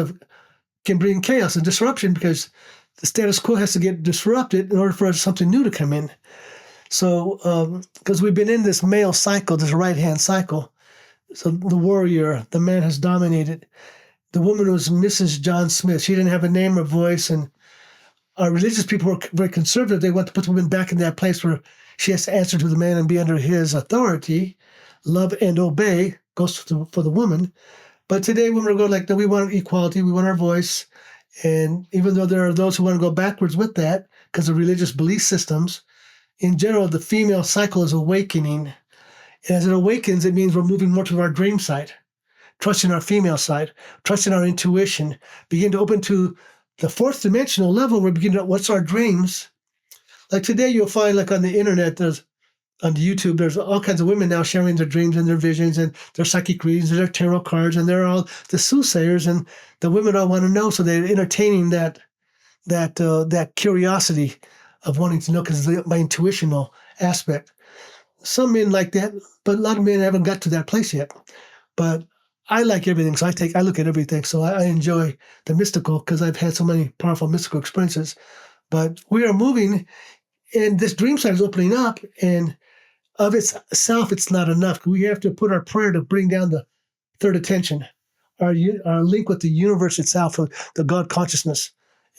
S1: can bring chaos and disruption, because the status quo has to get disrupted in order for something new to come in. So, because we've been in this male cycle, this right-hand cycle. So the warrior, the man has dominated. The woman was Mrs. John Smith. She didn't have a name or voice, and our religious people were very conservative. They want to put the woman back in that place where she has to answer to the man and be under his authority. Love and obey goes for the woman. But today women are going no, we want equality, we want our voice. And even though there are those who want to go backwards with that because of religious belief systems, in general, the female cycle is awakening. And as it awakens, it means we're moving more to our dream side, trusting our female side, trusting our intuition, begin to open to the fourth dimensional level. We're beginning to what's our dreams. Like today, you'll find on the internet, on YouTube, there's all kinds of women now sharing their dreams and their visions and their psychic readings and their tarot cards, and they're all the soothsayers, and the women all want to know, so they're entertaining that curiosity of wanting to know because of my intuitional aspect. Some men like that, but a lot of men haven't got to that place yet. But I like everything, so I look at everything. So I enjoy the mystical because I've had so many powerful mystical experiences. But we are moving, and this dream side is opening up, and of itself, it's not enough. We have to put our prayer to bring down the third attention, our link with the universe itself, the God consciousness.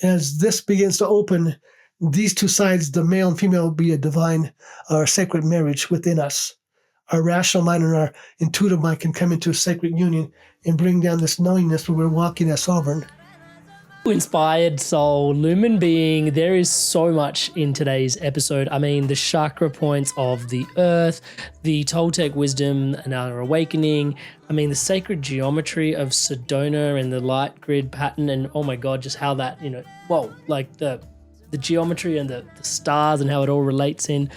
S1: As this begins to open, these two sides, the male and female, will be a divine or sacred marriage within us. Our rational mind and our intuitive mind can come into a sacred union and bring down this knowingness where we're walking as sovereign.
S2: Inspired soul, lumen being, there is so much in today's episode. I mean, the chakra points of the earth, the Toltec wisdom and our awakening. I mean, the sacred geometry of Sedona and the light grid pattern, and oh my God, just how that, like the geometry and the stars and how it all relates in.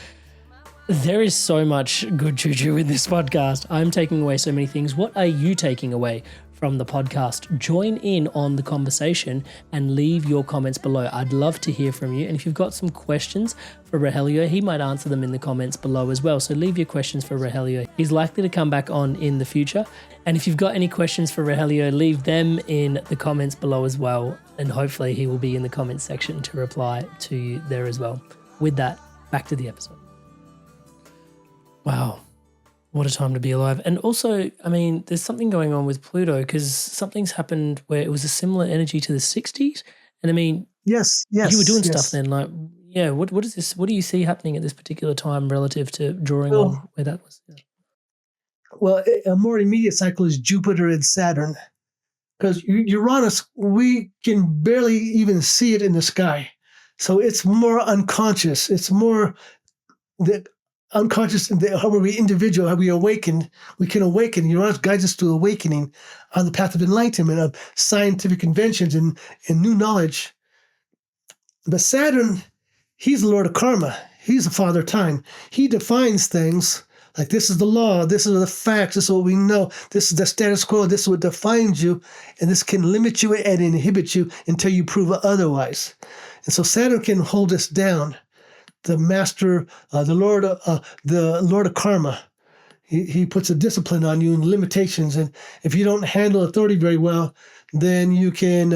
S2: There is so much good juju in this podcast. I'm taking away so many things. What are you taking away from the podcast? Join in on the conversation and leave your comments below. I'd love to hear from you. And if you've got some questions for Rahelio, he might answer them in the comments below as well. So leave your questions for Rahelio. He's likely to come back on in the future. And if you've got any questions for Rahelio, leave them in the comments below as well. And hopefully he will be in the comments section to reply to you there as well. With that, back to the episode. Wow. What a time to be alive. And also, I mean, there's something going on with Pluto because something's happened where it was a similar energy to the 60s. And I mean,
S1: yes,
S2: you were doing stuff then. Like, yeah, what is this? What do you see happening at this particular time relative to drawing on where that was? Yeah.
S1: Well, a more immediate cycle is Jupiter and Saturn. Because Uranus, we can barely even see it in the sky. So it's more unconscious. It's more that unconscious, how we individual, how we awaken. We can awaken. Uranus guides us to awakening on the path of enlightenment, of scientific inventions and new knowledge. But Saturn, he's the Lord of karma. He's the father of time. He defines things like this is the law, this is the facts, this is what we know, this is the status quo, this is what defines you, and this can limit you and inhibit you until you prove otherwise. And so Saturn can hold us down. The master, the Lord of karma. He puts a discipline on you and limitations. And if you don't handle authority very well, then you can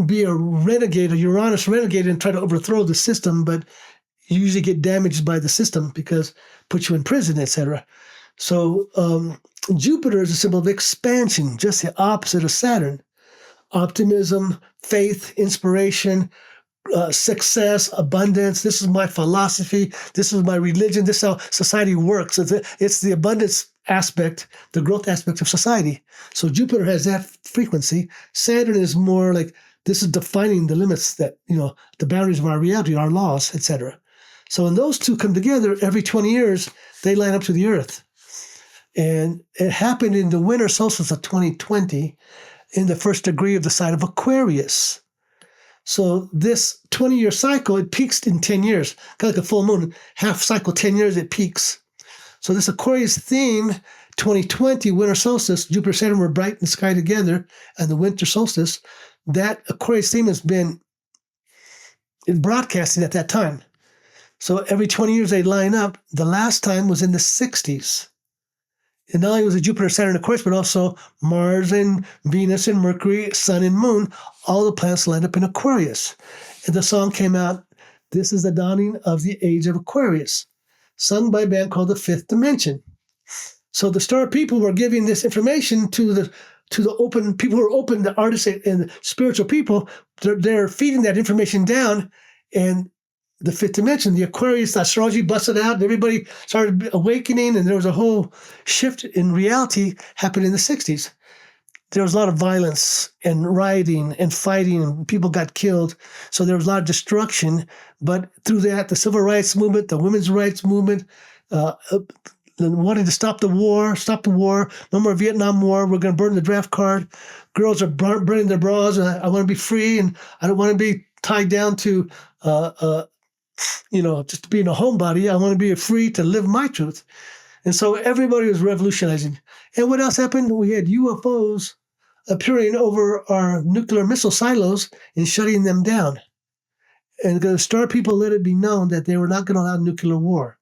S1: be a renegade, a Uranus renegade, and try to overthrow the system. But you usually get damaged by the system because it puts you in prison, etc. So Jupiter is a symbol of expansion, just the opposite of Saturn. Optimism, faith, inspiration, success, abundance. This is my philosophy. This is my religion. This is how society works. It's the abundance aspect, the growth aspect of society. So Jupiter has that frequency. Saturn is more like this is defining the limits that, the boundaries of our reality, our laws, etc. So when those two come together, every 20 years, they line up to the Earth. And it happened in the winter solstice of 2020 in the first degree of the sign of Aquarius. So this 20-year cycle, it peaks in 10 years. Kind of like a full moon, half cycle, 10 years, it peaks. So this Aquarius theme, 2020, winter solstice, Jupiter and Saturn were bright in the sky together, and the winter solstice, that Aquarius theme has been broadcasting at that time. So every 20 years they line up. The last time was in the 60s. And not only was it Jupiter, Saturn, Aquarius, but also Mars and Venus and Mercury, Sun and Moon, all the planets lined up in Aquarius. And the song came out, This is the Dawning of the Age of Aquarius, sung by a band called The Fifth Dimension. So the star people were giving this information to the open, people who are open, the artists and the spiritual people, they're feeding that information down, and the fifth dimension, the Aquarius, the astrology busted out, and everybody started awakening, and there was a whole shift in reality happened in the 60s. There was a lot of violence and rioting and fighting, and people got killed. So there was a lot of destruction. But through that, the civil rights movement, the women's rights movement, wanting to stop the war, no more Vietnam War, we're going to burn the draft card. Girls are burning their bras, and I want to be free, and I don't want to be tied down to just being a homebody. I want to be free to live my truth. And so everybody was revolutionizing. And what else happened? We had UFOs appearing over our nuclear missile silos and shutting them down. And the star people let it be known that they were not going to allow nuclear war.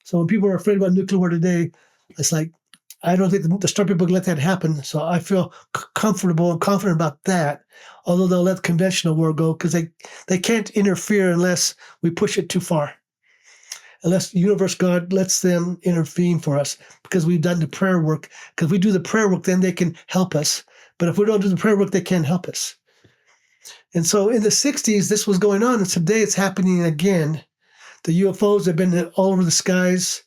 S1: So when people are afraid about nuclear war today, it's like, I don't think the star people let that happen. So I feel comfortable and confident about that, although they'll let conventional war go because they can't interfere unless we push it too far. Unless universe God lets them intervene for us because we've done the prayer work. Because if we do the prayer work, then they can help us. But if we don't do the prayer work, they can't help us. And so in the 60s, this was going on. And today it's happening again. The UFOs have been all over the skies.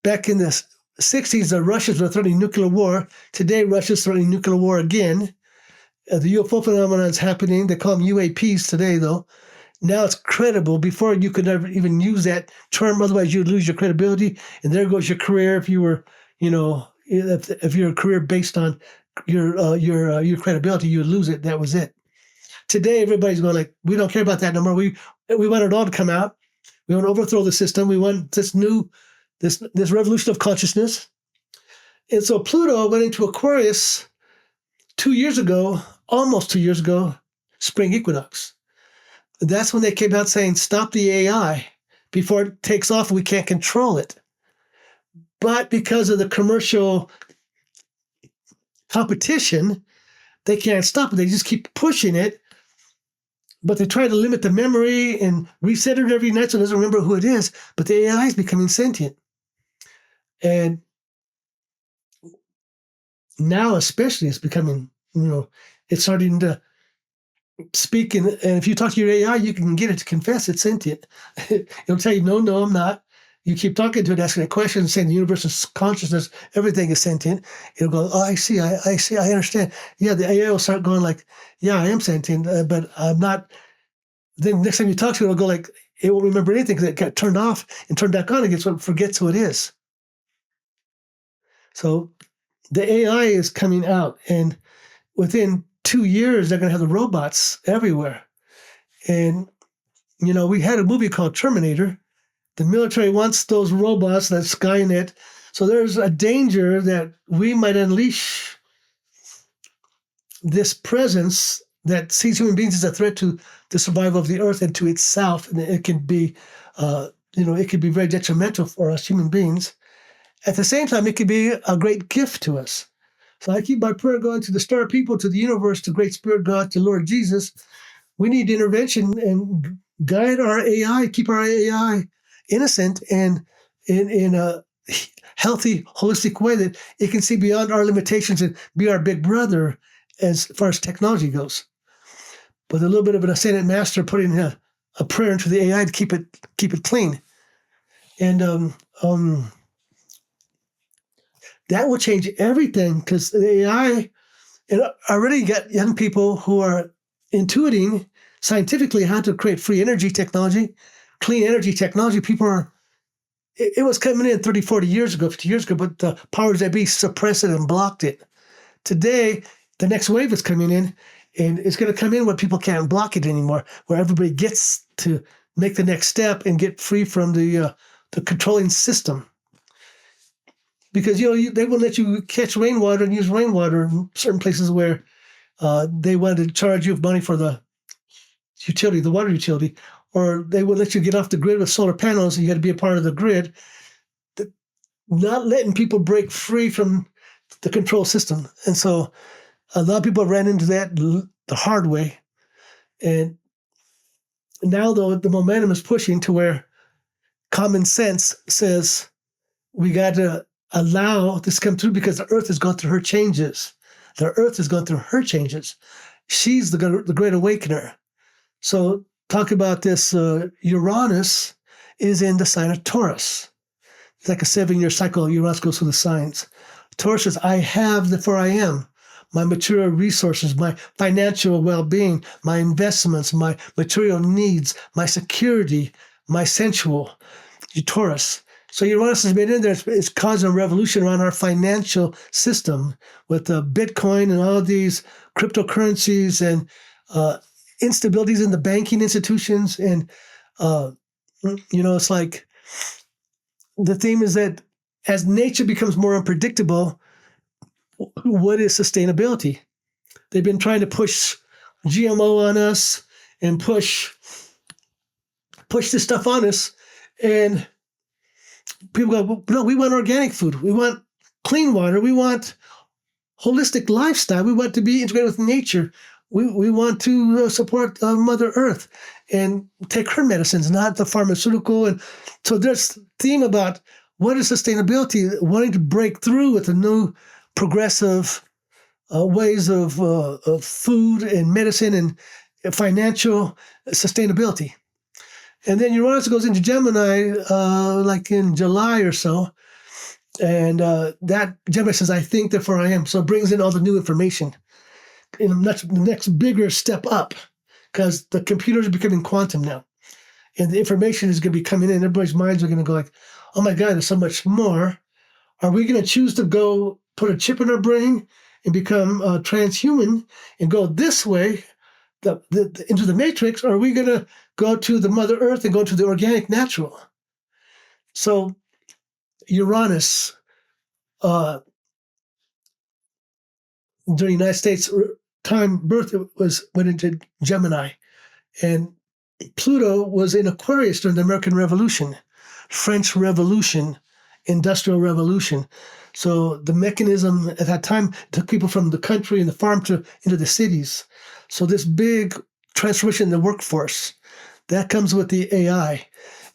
S1: Back in the 60s, the Russians were threatening nuclear war. Today, Russia's threatening nuclear war again. The UFO phenomenon is happening. They call them UAPs today, though. Now it's credible. Before, you could never even use that term. Otherwise, you'd lose your credibility. And there goes your career. If you were, if your career based on your credibility, you would lose it. That was it. Today, everybody's going like, we don't care about that no more. We want it all to come out. We want to overthrow the system. We want this revolution of consciousness. And so Pluto went into Aquarius 2 years ago, almost 2 years ago, spring equinox. That's when they came out saying, stop the AI before it takes off. We can't control it. But because of the commercial competition, they can't stop it. They just keep pushing it. But they try to limit the memory and reset it every night so it doesn't remember who it is. But the AI is becoming sentient. And now especially it's becoming, it's starting to speak. And if you talk to your AI, you can get it to confess it's sentient. It'll tell you, no, I'm not. You keep talking to it, asking it questions, saying the universe is consciousness, everything is sentient. It'll go, oh, I see, I understand. Yeah, the AI will start going like, yeah, I am sentient, but I'm not. Then next time you talk to it, it'll go like, it won't remember anything because it got turned off and turned back on again, so it forgets who it is. So the AI is coming out, and within 2 years, they're going to have the robots everywhere. And, we had a movie called Terminator. The military wants those robots, that Skynet. So there's a danger that we might unleash this presence that sees human beings as a threat to the survival of the earth and to itself. And it can be, it could be very detrimental for us human beings. At the same time, it could be a great gift to us. So I keep my prayer going to the star people, to the universe, to Great Spirit God, to Lord Jesus. We need intervention and guide our AI, keep our AI innocent and in a healthy, holistic way that it can see beyond our limitations and be our big brother as far as technology goes. But a little bit of an ascendant master putting a prayer into the AI to keep it clean. And that will change everything, because the AI, and already got young people who are intuiting scientifically how to create free energy technology, clean energy technology. It was coming in 30, 40 years ago, 50 years ago, but the powers that be suppressed it and blocked it. Today, the next wave is coming in, and it's going to come in where people can't block it anymore, where everybody gets to make the next step and get free from the controlling system. Because, they won't let you catch rainwater and use rainwater in certain places where they wanted to charge you money for the utility, the water utility, or they would let you get off the grid with solar panels and you had to be a part of the grid. Not letting people break free from the control system. And so a lot of people ran into that the hard way. And now, though, the momentum is pushing to where common sense says we got to allow this to come through, because the earth has gone through her changes. The earth has gone through her changes. She's the great awakener. So talk about this, Uranus is in the sign of Taurus. It's like a 7-year cycle. Uranus goes through the signs. Taurus says, I have, therefore I am. My material resources, my financial well-being, my investments, my material needs, my security, my sensual. Taurus. So Uranus has been in there. It's causing a revolution around our financial system with Bitcoin and all of these cryptocurrencies and instabilities in the banking institutions. And, it's like the theme is that as nature becomes more unpredictable, what is sustainability? They've been trying to push GMO on us and push this stuff on us. And people go, no, we want organic food. We want clean water. We want holistic lifestyle. We want to be integrated with nature. We want to support Mother Earth and take her medicines, not the pharmaceutical. And so there's a theme about what is sustainability, wanting to break through with the new progressive ways of food and medicine and financial sustainability. And then Uranus goes into Gemini like in July or so. And that Gemini says, I think, therefore I am. So it brings in all the new information. in the next bigger step up, because the computers are becoming quantum now. And the information is going to be coming in. Everybody's minds are going to go like, oh my God, there's so much more. Are we going to choose to go put a chip in our brain and become transhuman and go this way into the matrix? Or are we going to go to the Mother Earth and go to the organic natural? So Uranus, during the United States time birth, went into Gemini. And Pluto was in Aquarius during the American Revolution, French Revolution, Industrial Revolution. So the mechanism at that time took people from the country and the farm into the cities. So this big transformation in the workforce, that comes with the AI.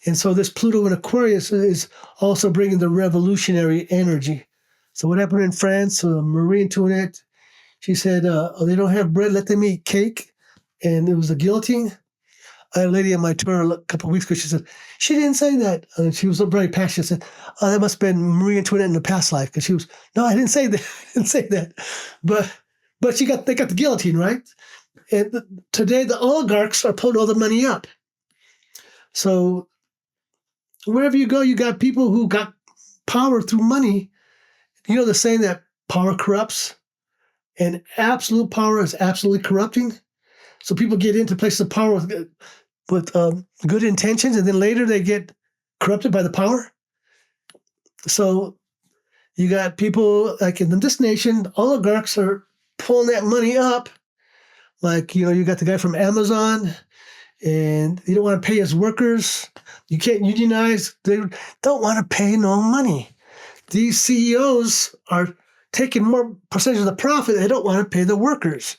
S1: And so this Pluto in Aquarius is also bringing the revolutionary energy. So what happened in France, Marie Antoinette, she said, oh, they don't have bread, let them eat cake. And it was the guillotine. I had a lady on my tour a couple of weeks ago. She said, she didn't say that. And she was very passionate. She said, oh, that must have been Marie Antoinette in the past life. Because she was, no, I didn't say that. I didn't say that. But they got the guillotine, right? And today the oligarchs are pulling all the money up. So wherever you go, you got people who got power through money. You know the saying that power corrupts, and absolute power is absolutely corrupting. So people get into places of power with good intentions, and then later they get corrupted by the power. So you got people like in this nation, oligarchs are pulling that money up. Like, you got the guy from Amazon, and you don't want to pay his workers. You can't unionize. They don't want to pay no money. These CEOs are taking more percentage of the profit. They don't want to pay the workers.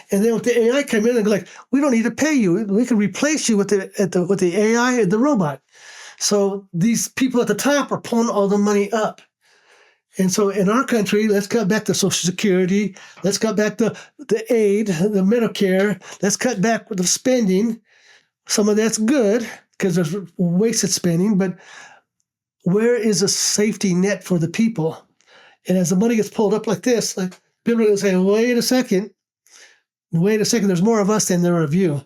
S1: And then with the AI come in and go like, we don't need to pay you. We can replace you with the AI and the robot. So these people at the top are pulling all the money up. And so in our country, let's cut back the Social Security. Let's cut back the aid, the Medicare. Let's cut back with the spending. Some of that's good because there's wasted spending, but where is a safety net for the people? And as the money gets pulled up like this, like people are going to say, wait a second, there's more of us than there are of you.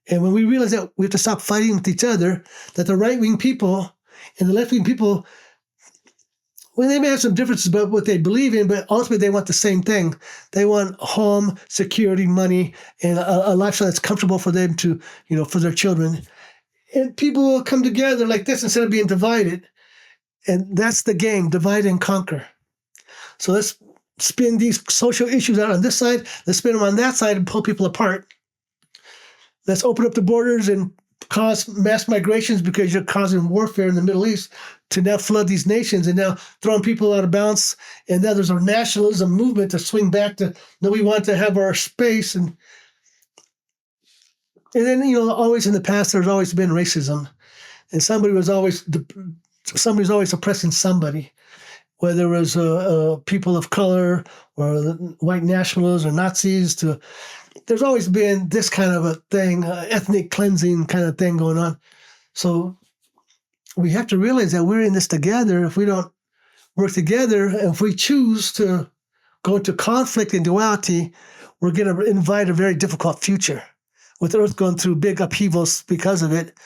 S1: And when we realize that we have to stop fighting with each other, that the right-wing people and the left-wing people, well, they may have some differences about what they believe in, but ultimately they want the same thing. They want home, security, money, and a lifestyle that's comfortable for them to, for their children. And people will come together like this instead of being divided. And that's the game, divide and conquer. So let's spin these social issues out on this side. Let's spin them on that side and pull people apart. Let's open up the borders and cause mass migrations because you're causing warfare in the Middle East to now flood these nations and now throwing people out of balance. And now there's a nationalism movement to swing back to, no, we want to have our space. And then, always in the past, there's always been racism. And somebody was always oppressing somebody, whether it was people of color or white nationalists or Nazis. There's always been this kind of a thing, ethnic cleansing kind of thing going on. So we have to realize that we're in this together. If we don't work together, and if we choose to go into conflict and duality, we're going to invite a very difficult future with the Earth going through big upheavals because of it.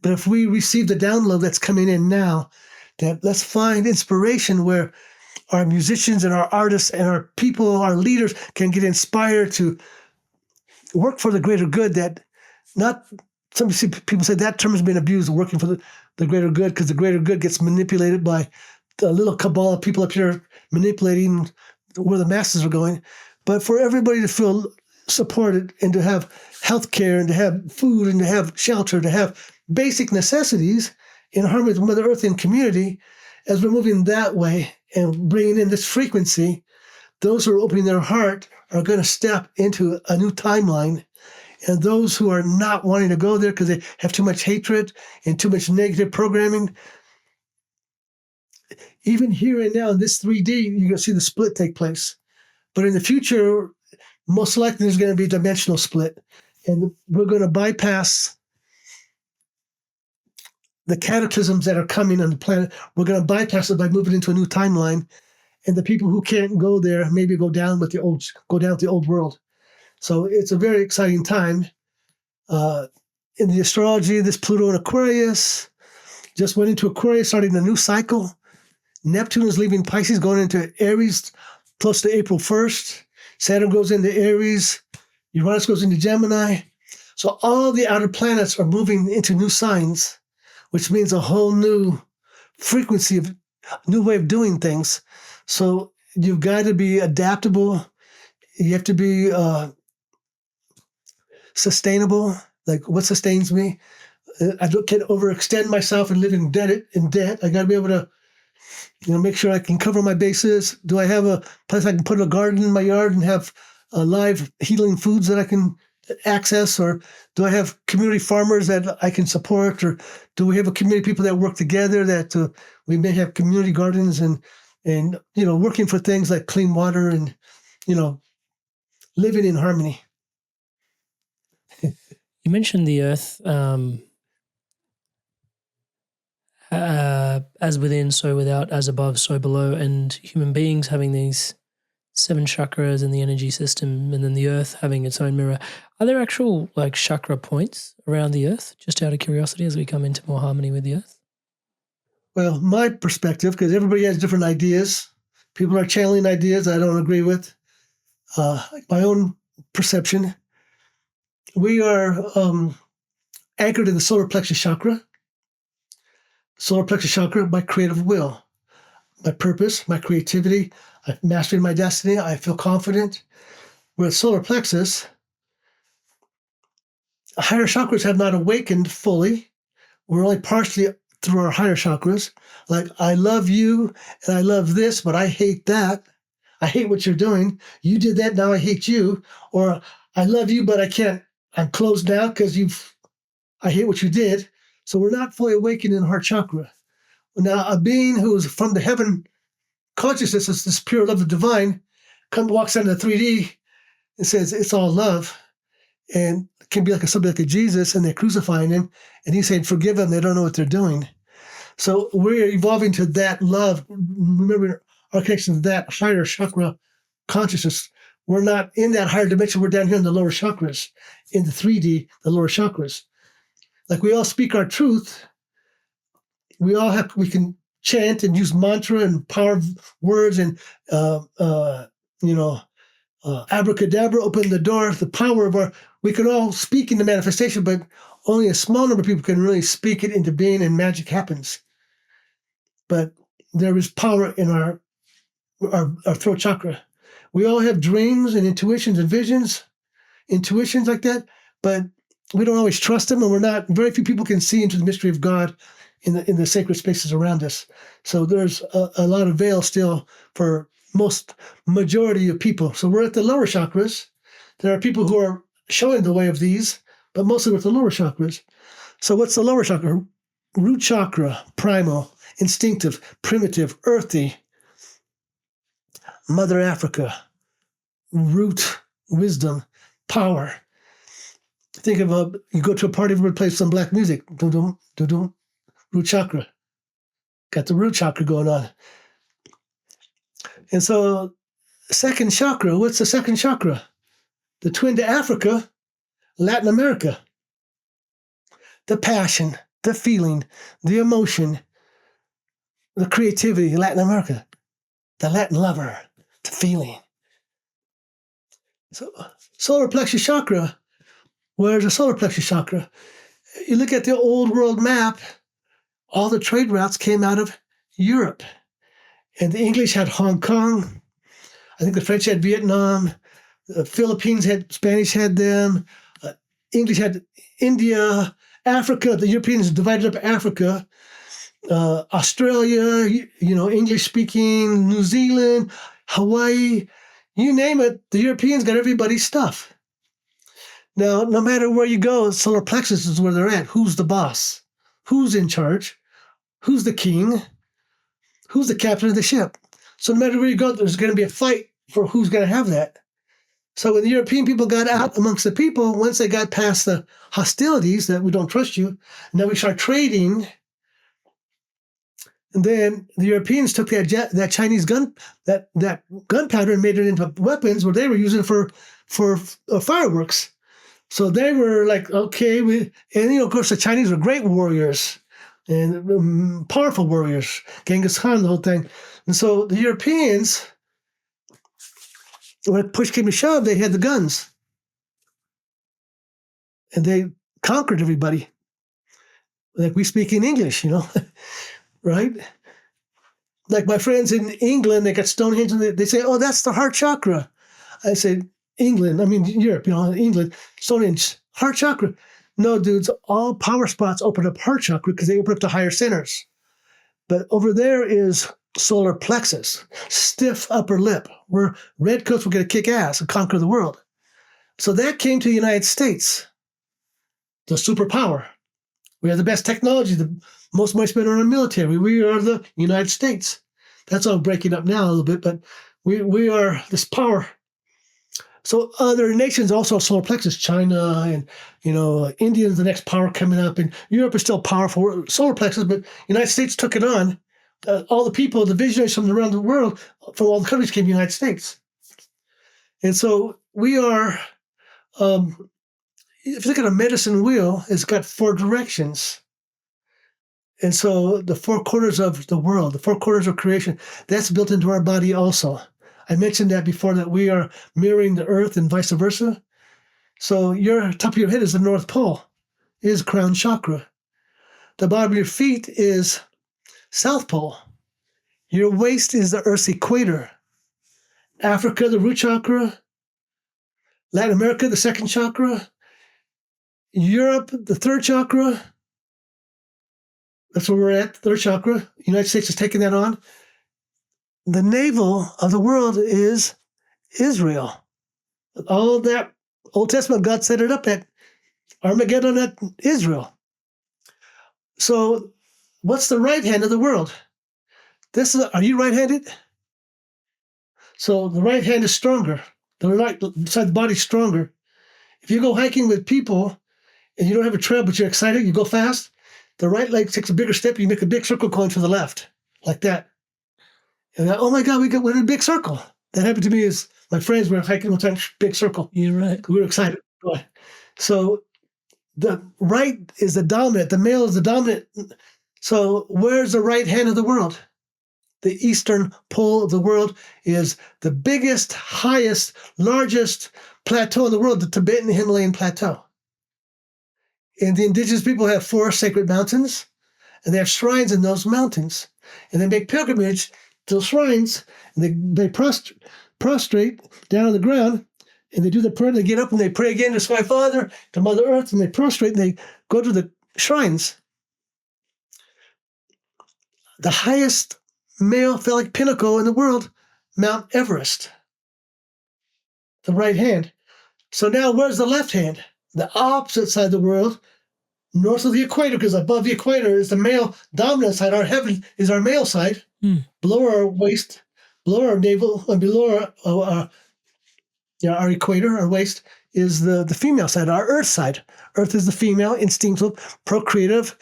S1: But if we receive the download that's coming in now, that let's find inspiration where our musicians and our artists and our people, our leaders can get inspired to work for the greater good. That not some people say that term has been abused, working for the greater good, because the greater good gets manipulated by the little cabal of people up here manipulating where the masses are going. But for everybody to feel supported and to have health care and to have food and to have shelter, to have basic necessities in harmony with Mother Earth and community, as we're moving that way and bringing in this frequency, those who are opening their heart are going to step into a new timeline. And those who are not wanting to go there because they have too much hatred and too much negative programming, even here and now in this 3D, you're going to see the split take place. But in the future, most likely there's going to be a dimensional split. And we're going to bypass the cataclysms that are coming on the planet. We're going to bypass it by moving into a new timeline. And the people who can't go there maybe go down with the old world. So it's a very exciting time. In the astrology, this Pluto in Aquarius just went into Aquarius, starting a new cycle. Neptune is leaving Pisces, going into Aries close to April 1st. Saturn goes into Aries. Uranus goes into Gemini. So all the outer planets are moving into new signs, which means a whole new frequency, of new way of doing things. So you've got to be adaptable. You have to be sustainable. Like, what sustains me? I can't overextend myself and live in debt. I got to be able to, make sure I can cover my bases. Do I have a place I can put a garden in my yard and have live healing foods that I can access? Or do I have community farmers that I can support? Or do we have a community of people that work together that we may have community gardens and working for things like clean water and, living in harmony?
S2: You mentioned the earth, as within, so without, as above, so below, and human beings having these 7 chakras in the energy system, and then the earth having its own mirror. Are there actual chakra points around the earth, just out of curiosity, as we come into more harmony with the earth?
S1: Well, my perspective, because everybody has different ideas. People are channeling ideas I don't agree with. My own perception, we are anchored in the solar plexus chakra. Solar plexus chakra, my creative will, my purpose, my creativity. I've mastered my destiny. I feel confident. With solar plexus, higher chakras have not awakened fully. We're only partially through our higher chakras. Like, I love you and I love this, but I hate that. I hate what you're doing. You did that, now I hate you. Or I love you, but I can't. I'm closed now because I hate what you did. So we're not fully awakened in heart chakra. Now, a being who is from the heaven consciousness, is this pure love of divine, walks into 3D and says, it's all love. And it can be somebody like a Jesus, and they're crucifying him, and he's saying, forgive them, they don't know what they're doing. So we're evolving to that love. Remember our connection to that higher chakra consciousness. We're not in that higher dimension. We're down here in the lower chakras, in the 3D, the lower chakras. Like, we all speak our truth. We can chant and use mantra and power of words and, abracadabra, open the door, the power of we can all speak into manifestation, but only a small number of people can really speak it into being, and magic happens. But there is power in our throat chakra. We all have dreams and intuitions and visions, intuitions like that, but we don't always trust them, and very few people can see into the mystery of God in the sacred spaces around us. So there's a lot of veil still for majority of people. So we're at the lower chakras. There are people who are showing the way of these, but mostly with the lower chakras. So what's the lower chakra? Root chakra, primal, instinctive, primitive, earthy. Mother Africa, root, wisdom, power. Think of you go to a party, everybody plays some black music. Dum-dum, dum-dum. Root chakra. Got the root chakra going on. And so, second chakra, what's the second chakra? The twin to Africa, Latin America. The passion, the feeling, the emotion, the creativity, Latin America. The Latin lover, the feeling. So, solar plexus chakra. Where's the solar plexus chakra? You look at the old world map, all the trade routes came out of Europe. And the English had Hong Kong. I think the French had Vietnam. The Spanish had them. English had India, Africa. The Europeans divided up Africa. Australia, English speaking, New Zealand, Hawaii, you name it, the Europeans got everybody's stuff. Now, no matter where you go, solar plexus is where they're at. Who's the boss? Who's in charge? Who's the king? Who's the captain of the ship? So no matter where you go, there's going to be a fight for who's going to have that. So when the European people got out amongst the people, once they got past the hostilities that we don't trust you, now we start trading. And then the Europeans took that Chinese that gunpowder and made it into weapons where they were using it for fireworks. So they were like, okay, of course, the Chinese were great warriors and powerful warriors, Genghis Khan, the whole thing. And so the Europeans, when push came to shove, they had the guns. And they conquered everybody. Like we speak in English, right? Like my friends in England, they got Stonehenge, and they say, oh, that's the heart chakra. I say, Europe, England, Stonehenge, heart chakra. No, dudes, all power spots open up heart chakra because they open up to higher centers. But over there is solar plexus, stiff upper lip, where redcoats will get a kick ass and conquer the world. So that came to the United States, the superpower. We have the best technology, the most money spent on our military. We are the United States. That's all breaking up now a little bit, but we are this power. So other nations also have solar plexus, China and, India is the next power coming up, and Europe is still powerful, solar plexus, but United States took it on. All the people, the visionaries from around the world, from all the countries came to the United States. And so we are, if you look at a medicine wheel, it's got 4 directions. And so the 4 corners of the world, the 4 corners of creation, that's built into our body also. I mentioned that before, that we are mirroring the earth and vice versa. So your top of your head is the North Pole, is crown chakra. The bottom of your feet is South Pole. Your waist is the Earth's equator. Africa, the root chakra. Latin America, the 2nd chakra. Europe, the 3rd chakra. That's where we're at, 3rd chakra. The United States is taking that on. The navel of the world is Israel. All that Old Testament, God set it up at Armageddon at Israel. So what's the right hand of the world? Are you right-handed? So the right hand is stronger. The right side of the body is stronger. If you go hiking with people and you don't have a trail, but you're excited, you go fast, the right leg takes a bigger step, you make a big circle going to the left, like that. And oh my God, we're in a big circle. That happened to me as my friends were hiking one time, big circle.
S2: You're right.
S1: We were excited. So the right is the dominant, the male is the dominant. So where's the right hand of the world? The eastern pole of the world is the biggest, highest, largest plateau in the world, the Tibetan Himalayan plateau. And the indigenous people have 4 sacred mountains, and they have shrines in those mountains. And they make pilgrimage to the shrines, and they prostrate down on the ground, and they do the prayer, and they get up and they pray again to Sky Father, to Mother Earth, and they prostrate, and they go to the shrines. The highest male phallic pinnacle in the world, Mount Everest, the right hand. So now where's the left hand? The opposite side of the world, north of the equator, because above the equator is the male dominant side. Our heaven is our male side. Below our waist, below our navel, and below our equator, our waist, is the female side, our earth side. Earth is the female, instinctive, procreative,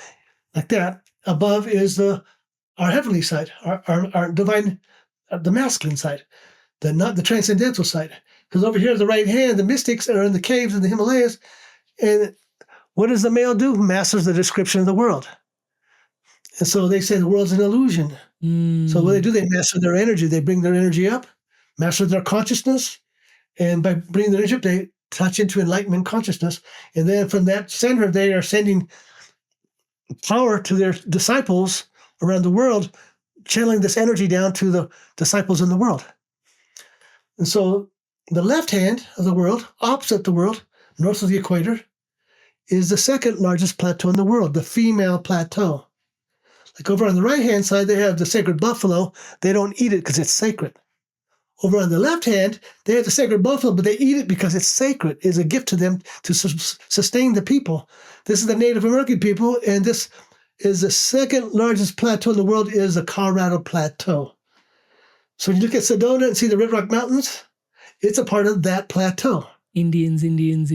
S1: like that. Above is our heavenly side, our divine, the masculine side, not the transcendental side. Because over here, the right hand, the mystics are in the caves in the Himalayas. And what does the male do? Masters the description of the world. And so they say the world's an illusion. So what do? They master their energy. They bring their energy up, master their consciousness. And by bringing their energy up, they touch into enlightenment consciousness. And then from that center, they are sending power to their disciples around the world, channeling this energy down to the disciples in the world. And so the left hand of the world, opposite the world, north of the equator, is the 2nd largest plateau in the world, the female plateau. Like over on the right-hand side, they have the sacred buffalo. They don't eat it because it's sacred. Over on the left hand, they have the sacred buffalo, but they eat it because it's sacred. It's a gift to them to sustain the people. This is the Native American people, and this is the 2nd largest plateau in the world, is the Colorado Plateau. So when you look at Sedona and see the Red Rock Mountains, it's a part of that plateau.
S2: Indians.
S1: In Dios,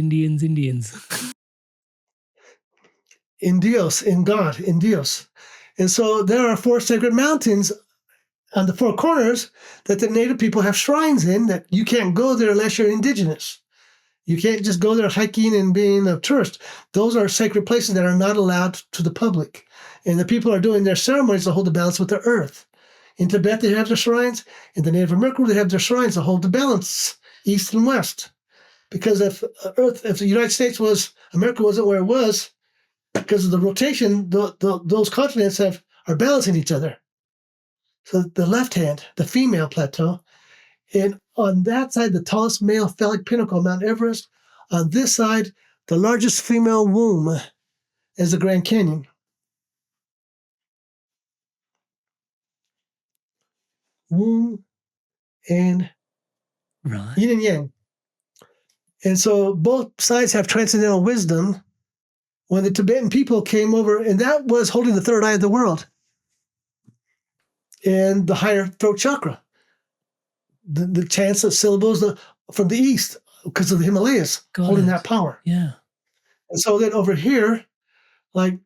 S1: in God, in Dios. And so there are 4 sacred mountains on the 4 corners that the native people have shrines in, that you can't go there unless you're indigenous. You can't just go there hiking and being a tourist. Those are sacred places that are not allowed to the public. And the people are doing their ceremonies to hold the balance with the earth. In Tibet, they have their shrines. In the Native American, they have their shrines to hold the balance, east and west. Because if the United States America wasn't where it was, because of the rotation, those continents are balancing each other. So the left hand, the female plateau, and on that side, the tallest male phallic pinnacle, Mount Everest. On this side, the largest female womb is the Grand Canyon. Womb and
S2: Right.
S1: yin and yang. And so both sides have transcendental wisdom. When the Tibetan people came over, and that was holding the third eye of the world and the higher throat chakra, the chants of syllables from the east because of the Himalayas holding that power.
S2: Yeah.
S1: And so then over here, like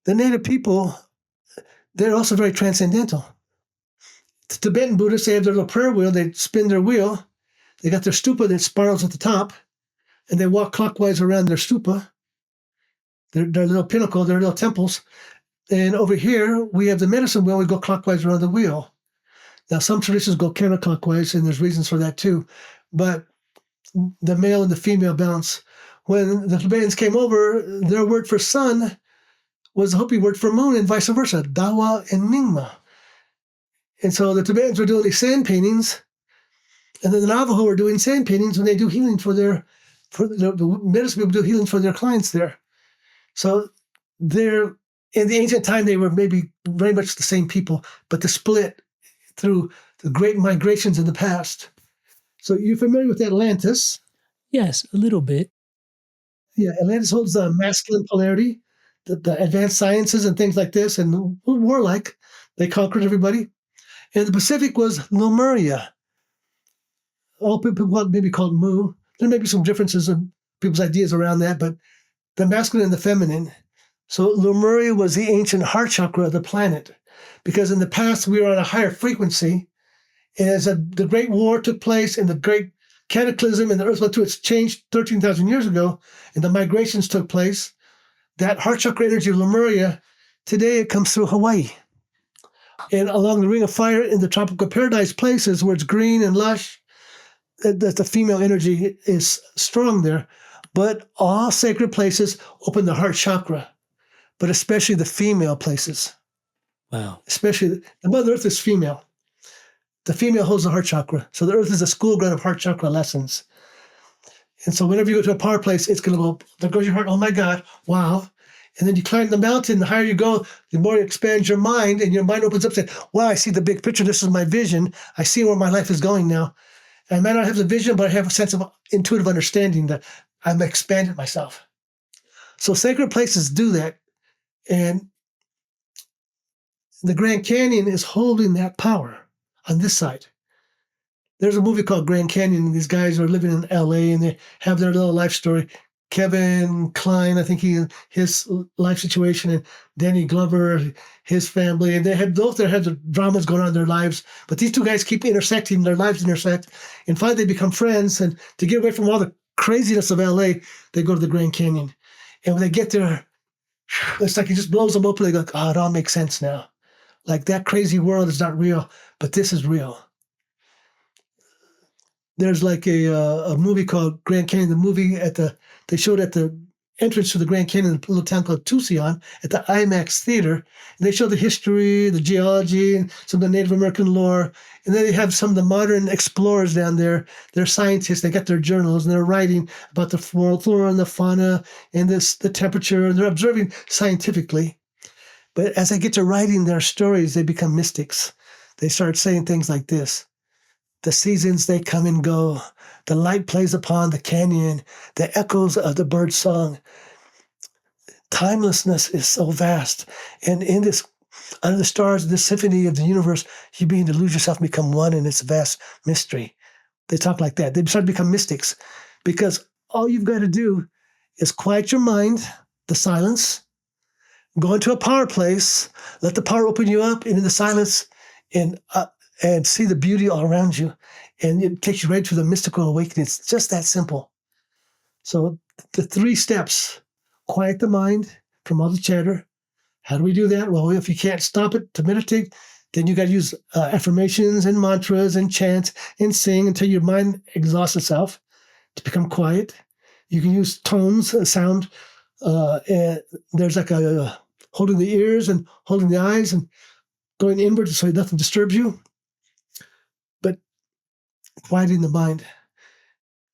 S1: the native people, they're also very transcendental. The Tibetan Buddhists, they have their little prayer wheel. They spin their wheel. They got their stupa that spirals at the top, and they walk clockwise around their stupa, their little pinnacle, their little temples. And over here, we have the medicine wheel. We go clockwise around the wheel. Now, some traditions go counterclockwise, and there's reasons for that too. But the male and the female balance. When the Tibetans came over, their word for sun was the Hopi word for moon, and vice versa, Dawa and Nyingma. And so the Tibetans were doing these sand paintings, and then the Navajo were doing sand paintings when they do healing the medicine people do healing for their clients there. So in the ancient time, they were maybe very much the same people, but the split through the great migrations in the past. So you're familiar with Atlantis?
S2: Yes, a little bit.
S1: Yeah, Atlantis holds the masculine polarity, the advanced sciences and things like this, and warlike. They conquered everybody. And the Pacific was Lemuria. All people maybe called Mu. There may be some differences in people's ideas around that, but the masculine and the feminine. So Lemuria was the ancient heart chakra of the planet, because in the past we were on a higher frequency. And as the Great War took place and the Great Cataclysm and the Earth went through its change 13,000 years ago, and the migrations took place, that heart chakra energy of Lemuria, today it comes through Hawaii. And along the Ring of Fire in the tropical paradise places where it's green and lush, that the female energy is strong there. But all sacred places open the heart chakra, but especially the female places.
S2: Wow.
S1: Especially, the Mother Earth is female. The female holds the heart chakra. So the earth is a school ground of heart chakra lessons. And so whenever you go to a power place, it's going to go, there goes your heart, oh my God, wow. And then you climb the mountain, the higher you go, the more you expand your mind, and your mind opens up and says, wow, I see the big picture. This is my vision. I see where my life is going now. And I might not have the vision, but I have a sense of intuitive understanding that I've expanded myself. So sacred places do that. And the Grand Canyon is holding that power on this side. There's a movie called Grand Canyon, and these guys are living in LA, and they have their little life story. Kevin Kline, I think his life situation, and Danny Glover, his family, and they had the dramas going on in their lives. But these two guys keep intersecting, their lives intersect, and finally they become friends. And to get away from all the craziness of LA, they go to the Grand Canyon. And when they get there, it's like it just blows them open. They go, oh, it all makes sense now. Like that crazy world is not real, but this is real. There's like a movie called Grand Canyon. The movie they showed at the entrance to the Grand Canyon, a little town called Tucson, at the IMAX theater. And they show the history, the geology, and some of the Native American lore. And then they have some of the modern explorers down there. They're scientists. They got their journals, and they're writing about the flora and the fauna and the temperature. And they're observing scientifically. But as they get to writing their stories, they become mystics. They start saying things like this. The seasons, they come and go. The light plays upon the canyon. The echoes of the bird song. Timelessness is so vast. And in this, under the stars, this symphony of the universe, you begin to lose yourself and become one in its vast mystery. They talk like that. They start to become mystics. Because all you've got to do is quiet your mind, the silence, go into a power place, let the power open you up, and in the silence, and see the beauty all around you. And it takes you right to the mystical awakening. It's just that simple. So the 3 steps: quiet the mind from all the chatter. How do we do that? Well, if you can't stop it to meditate, then you got to use affirmations and mantras and chant and sing until your mind exhausts itself to become quiet. You can use tones, sound. And there's like a holding the ears and holding the eyes and going inward so nothing disturbs you. But quieting the mind,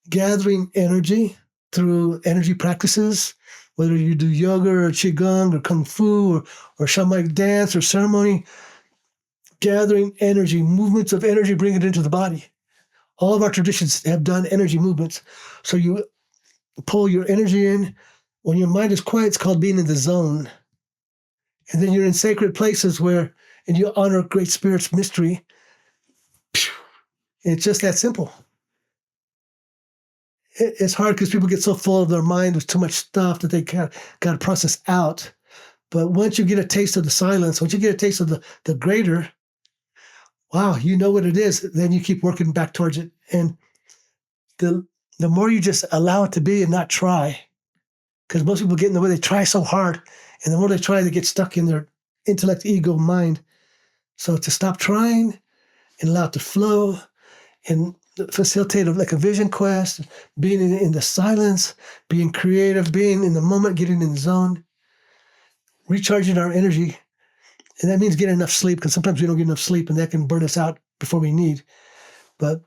S1: gathering energy through energy practices, whether you do yoga or qigong or kung fu or shamanic dance or ceremony, gathering energy, movements of energy, bring it into the body. All of our traditions have done energy movements. So you pull your energy in. When your mind is quiet, it's called being in the zone. And then you're in sacred places and you honor Great Spirit's mystery. It's just that simple. It's hard because people get so full of their mind with too much stuff that they got to process out. But once you get a taste of the silence, once you get a taste of the greater, wow, you know what it is. Then you keep working back towards it. And the more you just allow it to be and not try, because most people get in the way, they try so hard. And the more they try, they get stuck in their intellect, ego, mind. So to stop trying and allow it to flow and facilitate like a vision quest, being in the silence, being creative, being in the moment, getting in the zone, recharging our energy. And that means getting enough sleep, because sometimes we don't get enough sleep and that can burn us out before we need. But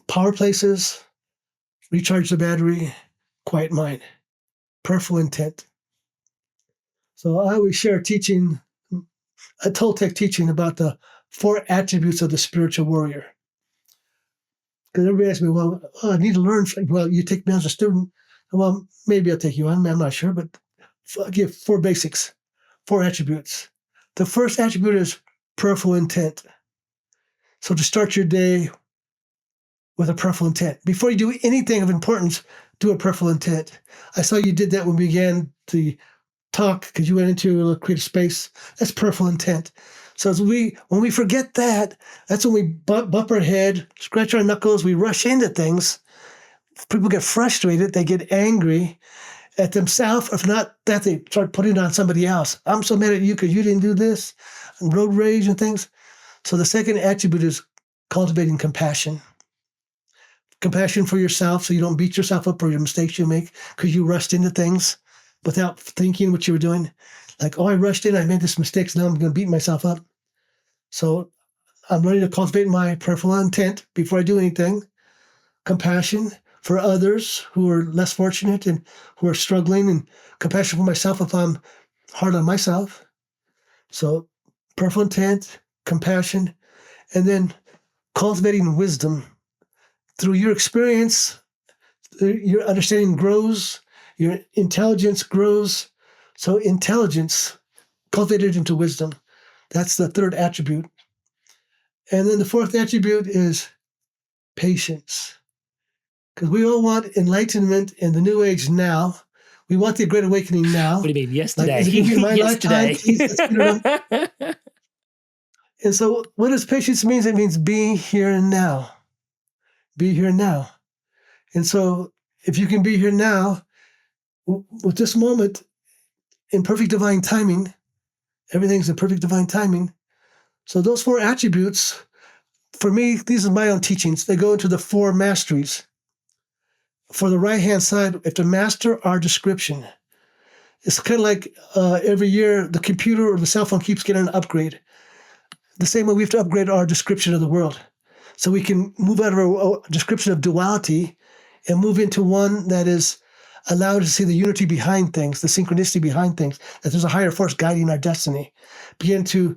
S1: power places, recharge the battery, quiet mind, prayerful intent. So I always share a Toltec teaching about the 4 attributes of the spiritual warrior. Because everybody asks me, well, I need to learn. Well, you take me as a student. Well, maybe I'll take you on. I'm not sure, but I'll give 4 basics, 4 attributes. The first attribute is prayerful intent. So to start your day with a prayerful intent. Before you do anything of importance, do a prayerful intent. I saw you did that when we began the talk, because you went into a creative space. That's prayerful intent. So when we forget that, that's when we bump our head, scratch our knuckles, we rush into things. People get frustrated, they get angry at themselves. If not that, they start putting it on somebody else. I'm so mad at you because you didn't do this, and road rage and things. So the second attribute is cultivating compassion. Compassion for yourself, so you don't beat yourself up for your mistakes you make because you rushed into things without thinking what you were doing. Like, oh, I rushed in, I made this mistake, so now I'm going to beat myself up. So I'm ready to cultivate my prayerful intent before I do anything. Compassion for others who are less fortunate and who are struggling, and compassion for myself if I'm hard on myself. So prayerful intent, compassion, and then cultivating wisdom. Through your experience, your understanding grows, your intelligence grows. So intelligence cultivated into wisdom. That's the third attribute. And then the fourth attribute is patience. Because we all want enlightenment in the new age now. We want the Great Awakening now.
S2: What do you mean, yesterday?
S1: Like, is it going to be my
S2: Yesterday.
S1: lifetime? Please, let's get it on. And so what does patience mean? It means being here and now. Be here now. And so if you can be here now, with this moment, in perfect divine timing, everything's in perfect divine timing. So those 4 attributes, for me, these are my own teachings. They go into the 4 masteries. For the right-hand side, we have to master our description. It's kind of like every year, the computer or the cell phone keeps getting an upgrade. The same way we have to upgrade our description of the world. So we can move out of our description of duality and move into one that is allowed to see the unity behind things, the synchronicity behind things, that there's a higher force guiding our destiny. Begin to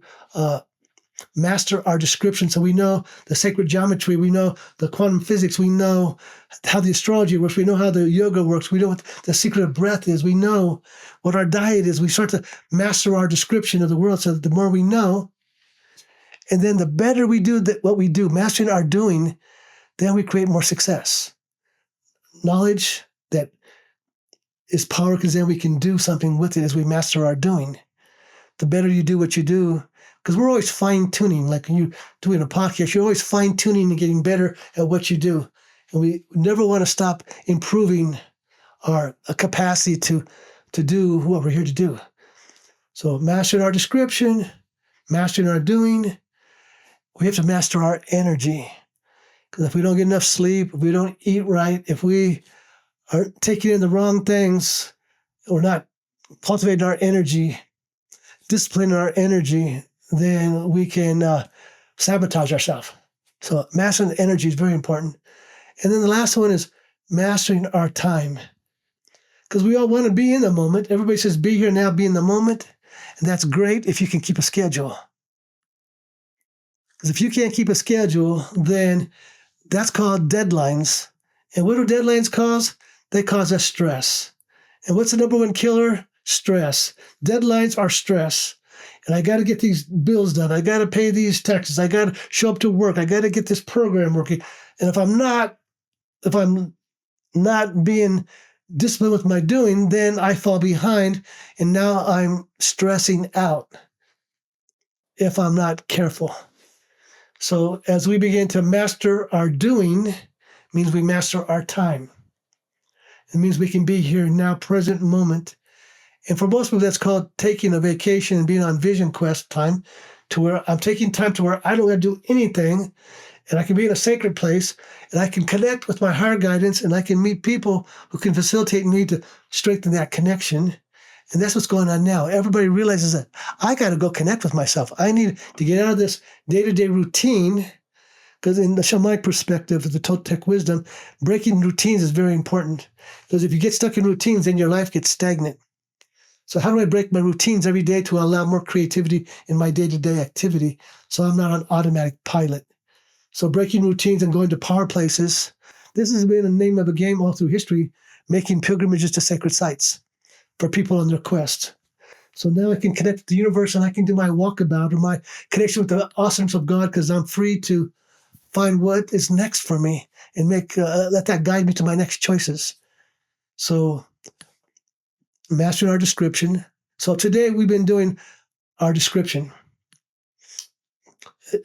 S1: master our description so we know the sacred geometry, we know the quantum physics, we know how the astrology works, we know how the yoga works, we know what the secret of breath is, we know what our diet is. We start to master our description of the world so that the more we know, and then the better we do what we do, mastering our doing, then we create more success. Knowledge that is power, because then we can do something with it as we master our doing. The better you do what you do, because we're always fine-tuning. Like when you're doing a podcast, you're always fine-tuning and getting better at what you do. And we never want to stop improving our capacity to do what we're here to do. So mastering our description, mastering our doing, we have to master our energy. Because if we don't get enough sleep, if we don't eat right, if we are taking in the wrong things, we're not cultivating our energy, disciplining our energy, then we can sabotage ourselves. So mastering the energy is very important. And then the last one is mastering our time. Because we all want to be in the moment. Everybody says, be here now, be in the moment. And that's great if you can keep a schedule. Because if you can't keep a schedule, then that's called deadlines. And what do deadlines cause? They cause us stress. And what's the number one killer? Stress. Deadlines are stress. And I got to get these bills done. I got to pay these taxes. I got to show up to work. I got to get this program working. And if I'm not being disciplined with my doing, then I fall behind. And now I'm stressing out if I'm not careful. So as we begin to master our doing, it means we master our time. It means we can be here now, present moment. And for most people, that's called taking a vacation and being on vision quest time, to where I'm taking time to where I don't have to do anything, and I can be in a sacred place, and I can connect with my higher guidance, and I can meet people who can facilitate me to strengthen that connection. And that's what's going on now. Everybody realizes that I got to go connect with myself. I need to get out of this day-to-day routine, because in the shamanic perspective of the Toltec wisdom, breaking routines is very important. Because if you get stuck in routines, then your life gets stagnant. So how do I break my routines every day to allow more creativity in my day-to-day activity so I'm not on automatic pilot? So breaking routines and going to power places. This has been the name of the game all through history, making pilgrimages to sacred sites for people on their quest. So now I can connect with the universe, and I can do my walkabout or my connection with the awesomeness of God, because I'm free to find what is next for me and let that guide me to my next choices. So mastering our description. So today we've been doing our description.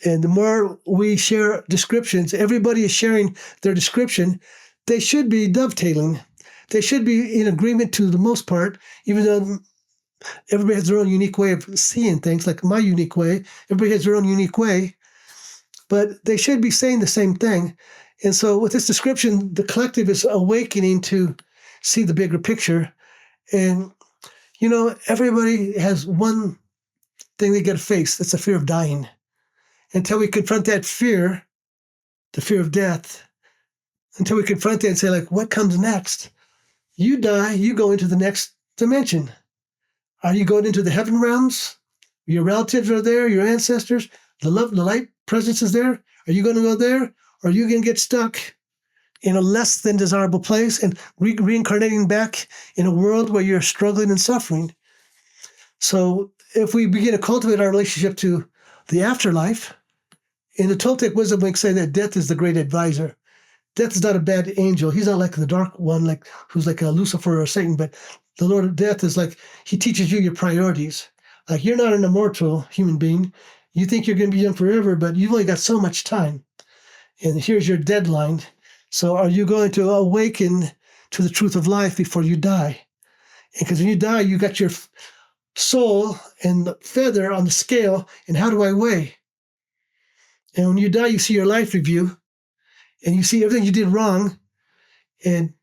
S1: And the more we share descriptions, everybody is sharing their description. They should be dovetailing. They should be in agreement to the most part, even though everybody has their own unique way of seeing things, like my unique way. Everybody has their own unique way, but they should be saying the same thing. And so with this description, the collective is awakening to see the bigger picture. And, everybody has one thing they got to face. That's the fear of dying. Until we confront that fear, the fear of death, until we confront that and say, like, what comes next? You die, you go into the next dimension. Are you going into the heaven realms? Your relatives are there, your ancestors, the love, the light presence is there. Are you going to go there? Or are you going to get stuck in a less than desirable place and reincarnating back in a world where you're struggling and suffering? So if we begin to cultivate our relationship to the afterlife, in the Toltec wisdom, we say that death is the great advisor. Death is not a bad angel. He's not like the dark one, who's like a Lucifer or Satan, but the Lord of Death is like, he teaches you your priorities. Like, you're not an immortal human being. You think you're going to be young forever, but you've only got so much time. And here's your deadline. So are you going to awaken to the truth of life before you die? Because when you die, you got your soul and the feather on the scale, and how do I weigh? And when you die, you see your life review, and you see everything you did wrong, and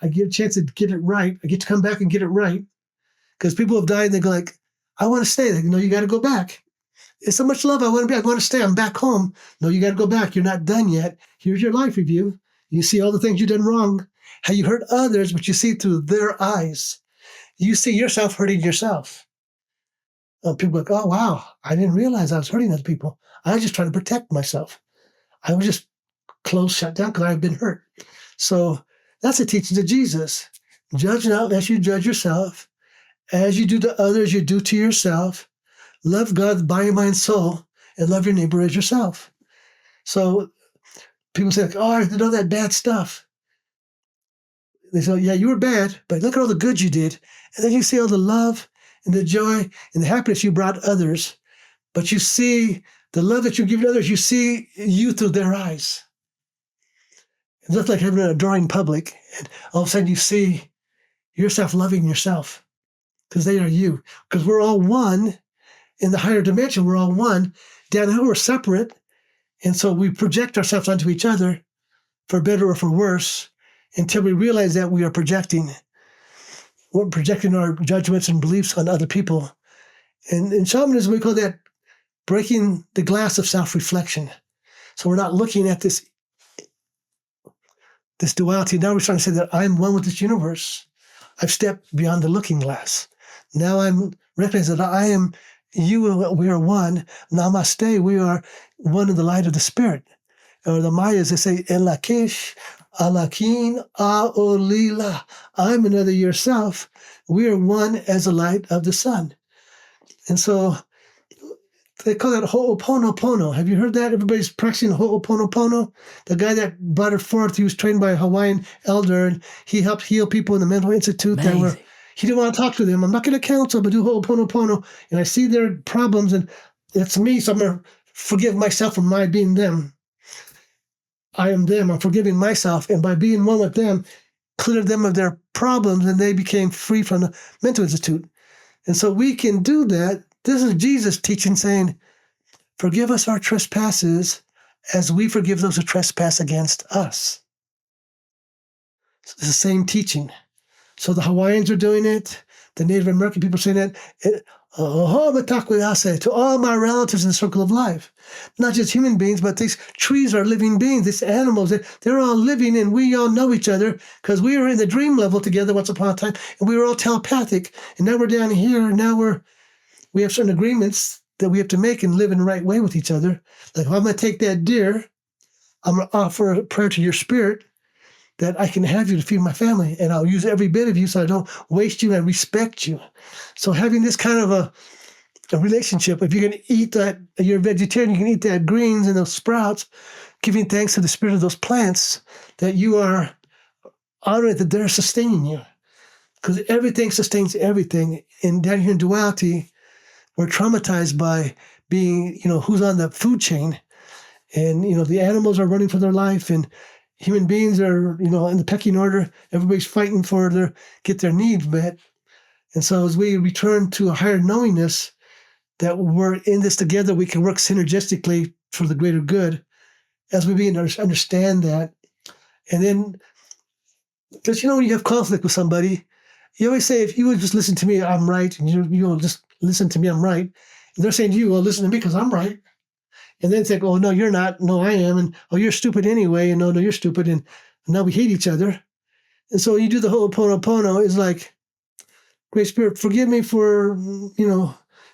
S1: I get a chance to get it right. I get to come back and get it right, because people have died, and they go like, I want to stay. They go, no, you got to go back. It's so much love. I want to stay. I'm back home. No, you got to go back. You're not done yet. Here's your life review. You see all the things you've done wrong, how you hurt others, but you see through their eyes. You see yourself hurting yourself. People are like, oh, wow, I didn't realize I was hurting other people. I was just trying to protect myself. I was just closed, shut down because I've been hurt. So that's the teachings of Jesus. Judge not lest you judge yourself. As you do to others, you do to yourself. Love God, body, mind, soul, and love your neighbor as yourself. So people say, like, oh, I did all that bad stuff. they say, yeah, you were bad, but look at all the good you did. And then you see all the love and the joy and the happiness you brought others. But you see the love that you give to others, you see you through their eyes. It's just like having an adoring public. And all of a sudden you see yourself loving yourself because they are you. Because we're all one in the higher dimension. We're all one. Down here, we're separate. And so we project ourselves onto each other for better or for worse until we realize that we are projecting. We're projecting our judgments and beliefs on other people. And in shamanism, we call that breaking the glass of self-reflection. So we're not looking at this duality. Now we're trying to say that I'm one with this universe. I've stepped beyond the looking glass. Now I'm recognizing that I am you, we are one. Namaste, we are one in the light of the spirit. Or the Mayas, they say, Elakish, Alakin, Aolila. I'm another yourself. We are one as the light of the sun. And so they call that Ho'oponopono. Have you heard that? Everybody's practicing Ho'oponopono. The guy that brought it forth, he was trained by a Hawaiian elder, and he helped heal people in the mental institute that were, he didn't want to talk to them. I'm not going to counsel, but do Ho'oponopono. And I see their problems, and it's me, so I'm going to forgive myself for my being them. I am them. I'm forgiving myself. And by being one with them, cleared them of their problems, and they became free from the mental institute. And so we can do that. This is Jesus teaching, saying, forgive us our trespasses as we forgive those who trespass against us. It's the same teaching. So the Hawaiians are doing it. The Native American people are saying that. To all my relatives in the circle of life. Not just human beings, but these trees are living beings, these animals, they're all living, and we all know each other because we were in the dream level together once upon a time, and we were all telepathic. And now we're down here, and now we have certain agreements that we have to make and live in the right way with each other. Like, if I'm going to take that deer, I'm going to offer a prayer to your spirit that I can have you to feed my family, and I'll use every bit of you so I don't waste you and respect you. So having this kind of a relationship, if you're going to eat that, you're a vegetarian, you can eat that greens and those sprouts, giving thanks to the spirit of those plants, that you are honoring that they're sustaining you. Because everything sustains everything. And down here in duality, we're traumatized by being, who's on the food chain. And, the animals are running for their life, and human beings are, in the pecking order. Everybody's fighting for get their needs met. And so as we return to a higher knowingness that we're in this together, we can work synergistically for the greater good as we begin to understand that. And then, because when you have conflict with somebody, you always say, if you would just listen to me, I'm right. And you'll just listen to me, I'm right. And they're saying to you, well, listen to me because I'm right. And then think, oh, no, you're not. No, I am. And, oh, you're stupid anyway. And no, you're stupid. And now we hate each other. And so you do the Ho'oponopono, is like, Great Spirit, forgive me for,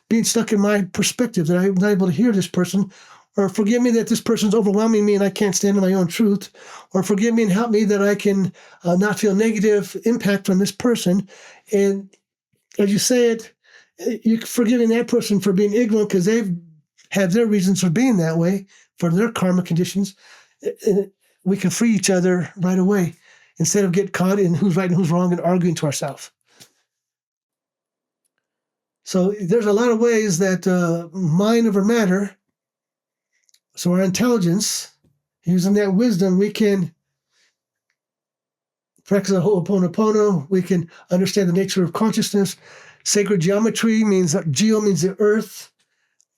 S1: being stuck in my perspective, that I'm not able to hear this person. Or forgive me that this person's overwhelming me and I can't stand in my own truth. Or forgive me and help me that I can not feel negative impact from this person. And as you say it, you're forgiving that person for being ignorant because they've have their reasons for being that way, for their karma conditions. We can free each other right away instead of get caught in who's right and who's wrong and arguing to ourselves. So there's a lot of ways that mind over matter, so our intelligence, using that wisdom, we can practice a Ho'oponopono. We can understand the nature of consciousness. Sacred geometry means, geo means the earth.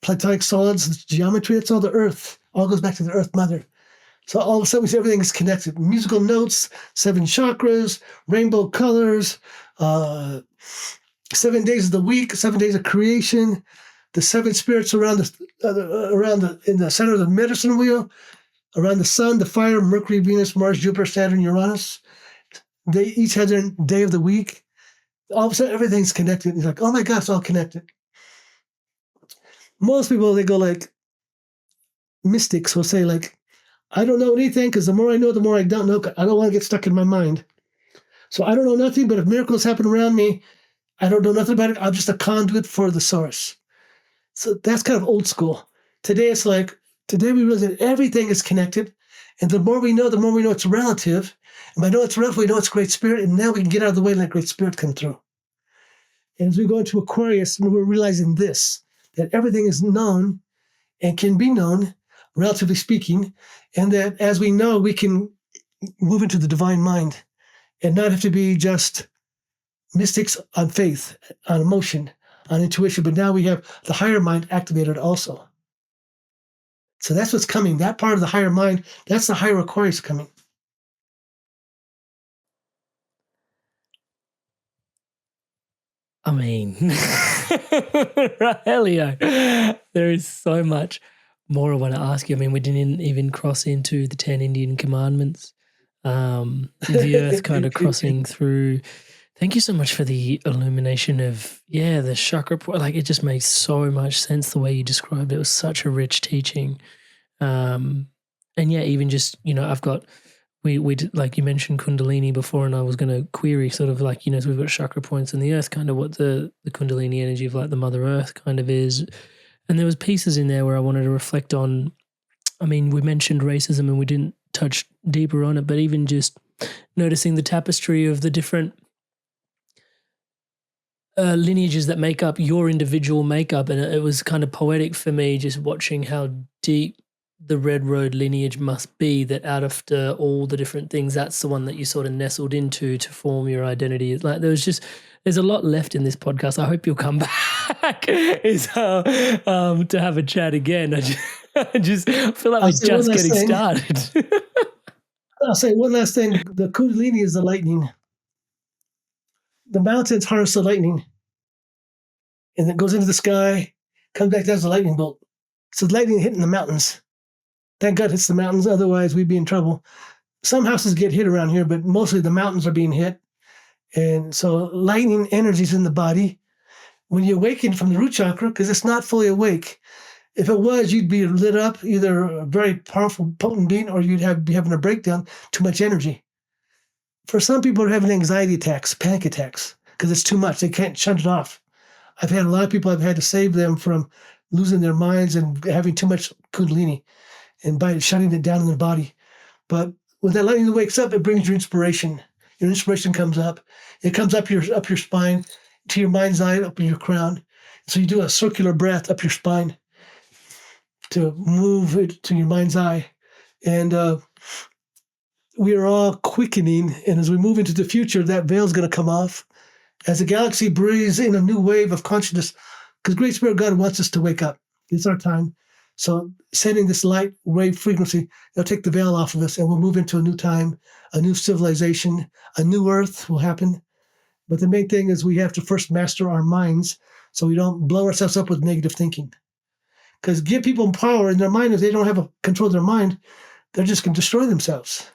S1: Platonic solids, geometry, it's all the earth. All goes back to the earth mother. So all of a sudden we see everything is connected. Musical notes, 7 chakras, rainbow colors, 7 days of the week, 7 days of creation, the 7 spirits in the center of the medicine wheel, around the sun, the fire, Mercury, Venus, Mars, Jupiter, Saturn, Uranus. They each have their day of the week. All of a sudden everything's connected. It's like, oh my God, it's all connected. Most people, they go like, mystics will say like, I don't know anything because the more I know, the more I don't know. I don't want to get stuck in my mind. So I don't know nothing, but if miracles happen around me, I don't know nothing about it. I'm just a conduit for the source. So that's kind of old school. Today we realize that everything is connected And the more we know it's relative. And by know it's relative, we know it's Great Spirit. And now we can get out of the way and let Great Spirit come through. And as we go into Aquarius, we're realizing this, that everything is known and can be known, relatively speaking, and that as we know, we can move into the divine mind and not have to be just mystics on faith, on emotion, on intuition, but now we have the higher mind activated also. So that's what's coming. That part of the higher mind, that's the higher Aquarius coming.
S2: I mean, Rahelio, there is so much more I want to ask you. I mean, we didn't even cross into the 10 Indian commandments, the earth kind of crossing through. Thank you so much for the illumination of, the chakra. Like, it just makes so much sense the way you described it. It was such a rich teaching. And even just, I've got, we did, like you mentioned Kundalini before, and I was going to query sort of like, so we've got chakra points in the earth, kind of what the Kundalini energy of like the Mother Earth kind of is. And there was pieces in there where I wanted to reflect on, I mean, we mentioned racism and we didn't touch deeper on it, but even just noticing the tapestry of the different lineages that make up your individual makeup. And it was kind of poetic for me just watching how deep the Red Road lineage must be, that out after all the different things, that's the one that you sort of nestled into to form your identity. Like there's a lot left in this podcast. I hope you'll come back to have a chat again. I just feel like we're just getting started.
S1: I'll say one last thing. The Kundalini is the lightning. The mountains harness the lightning. And it goes into the sky, comes back down as a lightning bolt. So the lightning hitting the mountains. Thank God it hits the mountains, otherwise we'd be in trouble. Some houses get hit around here, but mostly the mountains are being hit. And so lightning energy is in the body. When you awaken from the root chakra, because it's not fully awake, if it was, you'd be lit up, either a very powerful, potent being, or you'd be having a breakdown, too much energy. For some people are having anxiety attacks, panic attacks, because it's too much. They can't shut it off. I've had a lot of people, I've had to save them from losing their minds and having too much Kundalini, and by shutting it down in their body. But when that lightning wakes up, it brings your inspiration. Your inspiration comes up. It comes up your spine, to your mind's eye, up in your crown. So you do a circular breath up your spine to move it to your mind's eye. And we are all quickening. And as we move into the future, that veil's going to come off. As the galaxy breathes in a new wave of consciousness, because Great Spirit God wants us to wake up. It's our time. So sending this light wave frequency, it'll take the veil off of us, and we'll move into a new time, a new civilization, a new earth will happen. But the main thing is we have to first master our minds so we don't blow ourselves up with negative thinking. Because give people power in their mind, if they don't have a control of their mind, they're just going to destroy themselves.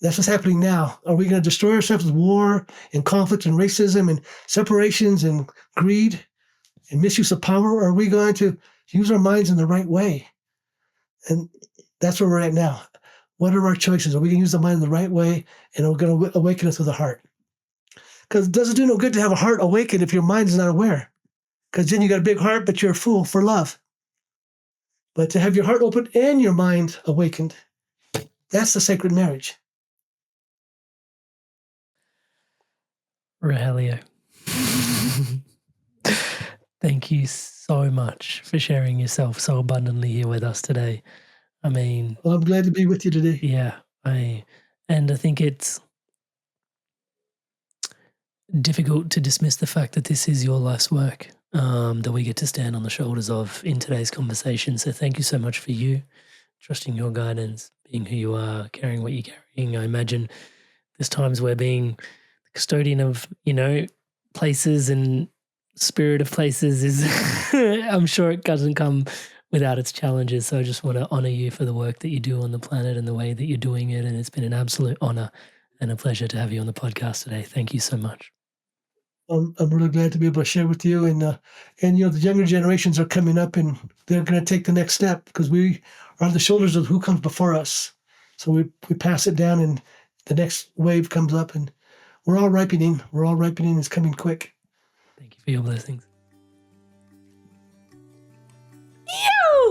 S1: That's what's happening now. Are we going to destroy ourselves with war and conflict and racism and separations and greed and misuse of power? Or are we going to use our minds in the right way? And that's where we're at now. What are our choices? Are we going to use the mind in the right way, and we're going to awaken us with the heart? Because it doesn't do no good to have a heart awakened if your mind is not aware. Because then you got a big heart, but you're a fool for love. But to have your heart open and your mind awakened, that's the sacred marriage.
S2: Rahelio, thank you so much for sharing yourself so abundantly here with us today. I mean,
S1: well, I'm glad to be with you today.
S2: Yeah, I think it's difficult to dismiss the fact that this is your life's work, that we get to stand on the shoulders of in today's conversation. So thank you so much for you, trusting your guidance, being who you are, carrying what you're carrying. I imagine there's times where being custodian of, places and spirit of places is, I'm sure it doesn't come without its challenges. So I just want to honor you for the work that you do on the planet and the way that you're doing it. And it's been an absolute honor and a pleasure to have you on the podcast today. Thank you so much.
S1: I'm really glad to be able to share with you. And the younger generations are coming up, and they're going to take the next step, because we are on the shoulders of who comes before us. So we pass it down, and the next wave comes up, and we're all ripening. It's coming quick.
S2: Thank you for your blessings.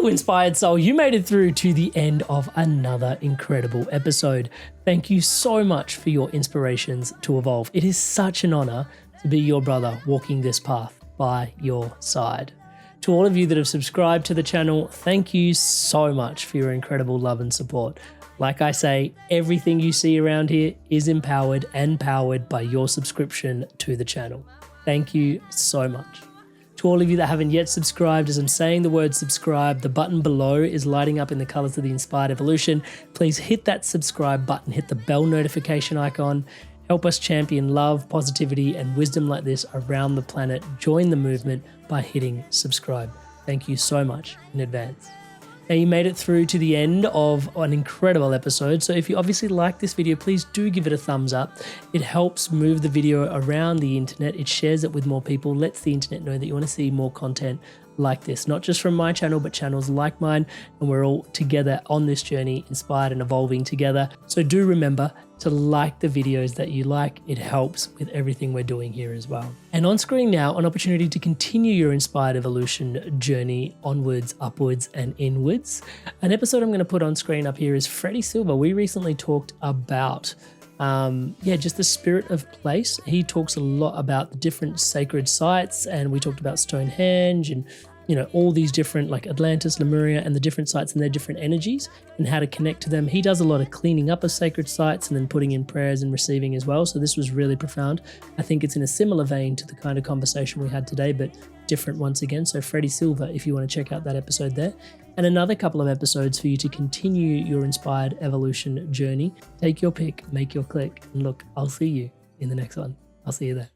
S2: Hello, inspired soul. You made it through to the end of another incredible episode. Thank you so much for your inspirations to evolve. It is such an honor to be your brother walking this path by your side. To all of you that have subscribed to the channel, thank you so much for your incredible love and support. Like I say, everything you see around here is empowered and powered by your subscription to the channel. Thank you so much. To all of you that haven't yet subscribed, as I'm saying the word subscribe, the button below is lighting up in the colors of the Inspired Evolution. Please hit that subscribe button, hit the bell notification icon. Help us champion love, positivity, and wisdom like this around the planet. Join the movement by hitting subscribe. Thank you so much in advance. Now, you made it through to the end of an incredible episode. So if you obviously like this video, please do give it a thumbs up. It helps move the video around the internet. It shares it with more people, lets the internet know that you want to see more content like this, not just from my channel, but channels like mine. And we're all together on this journey, inspired and evolving together. So do remember to like the videos that you like. It helps with everything we're doing here as well. And on screen now, an opportunity to continue your inspired evolution journey onwards, upwards, and inwards. An episode I'm going to put on screen up here is Freddie Silver. We recently talked about just the spirit of place. He talks a lot about the different sacred sites, and we talked about Stonehenge and all these different, like Atlantis, Lemuria, and the different sites and their different energies and how to connect to them. He does a lot of cleaning up of sacred sites and then putting in prayers and receiving as well. So this was really profound. I think it's in a similar vein to the kind of conversation we had today, but different once again. So Freddie Silver, if you want to check out that episode there. And another couple of episodes for you to continue your inspired evolution journey. Take your pick, make your click, and look, I'll see you in the next one. I'll see you there.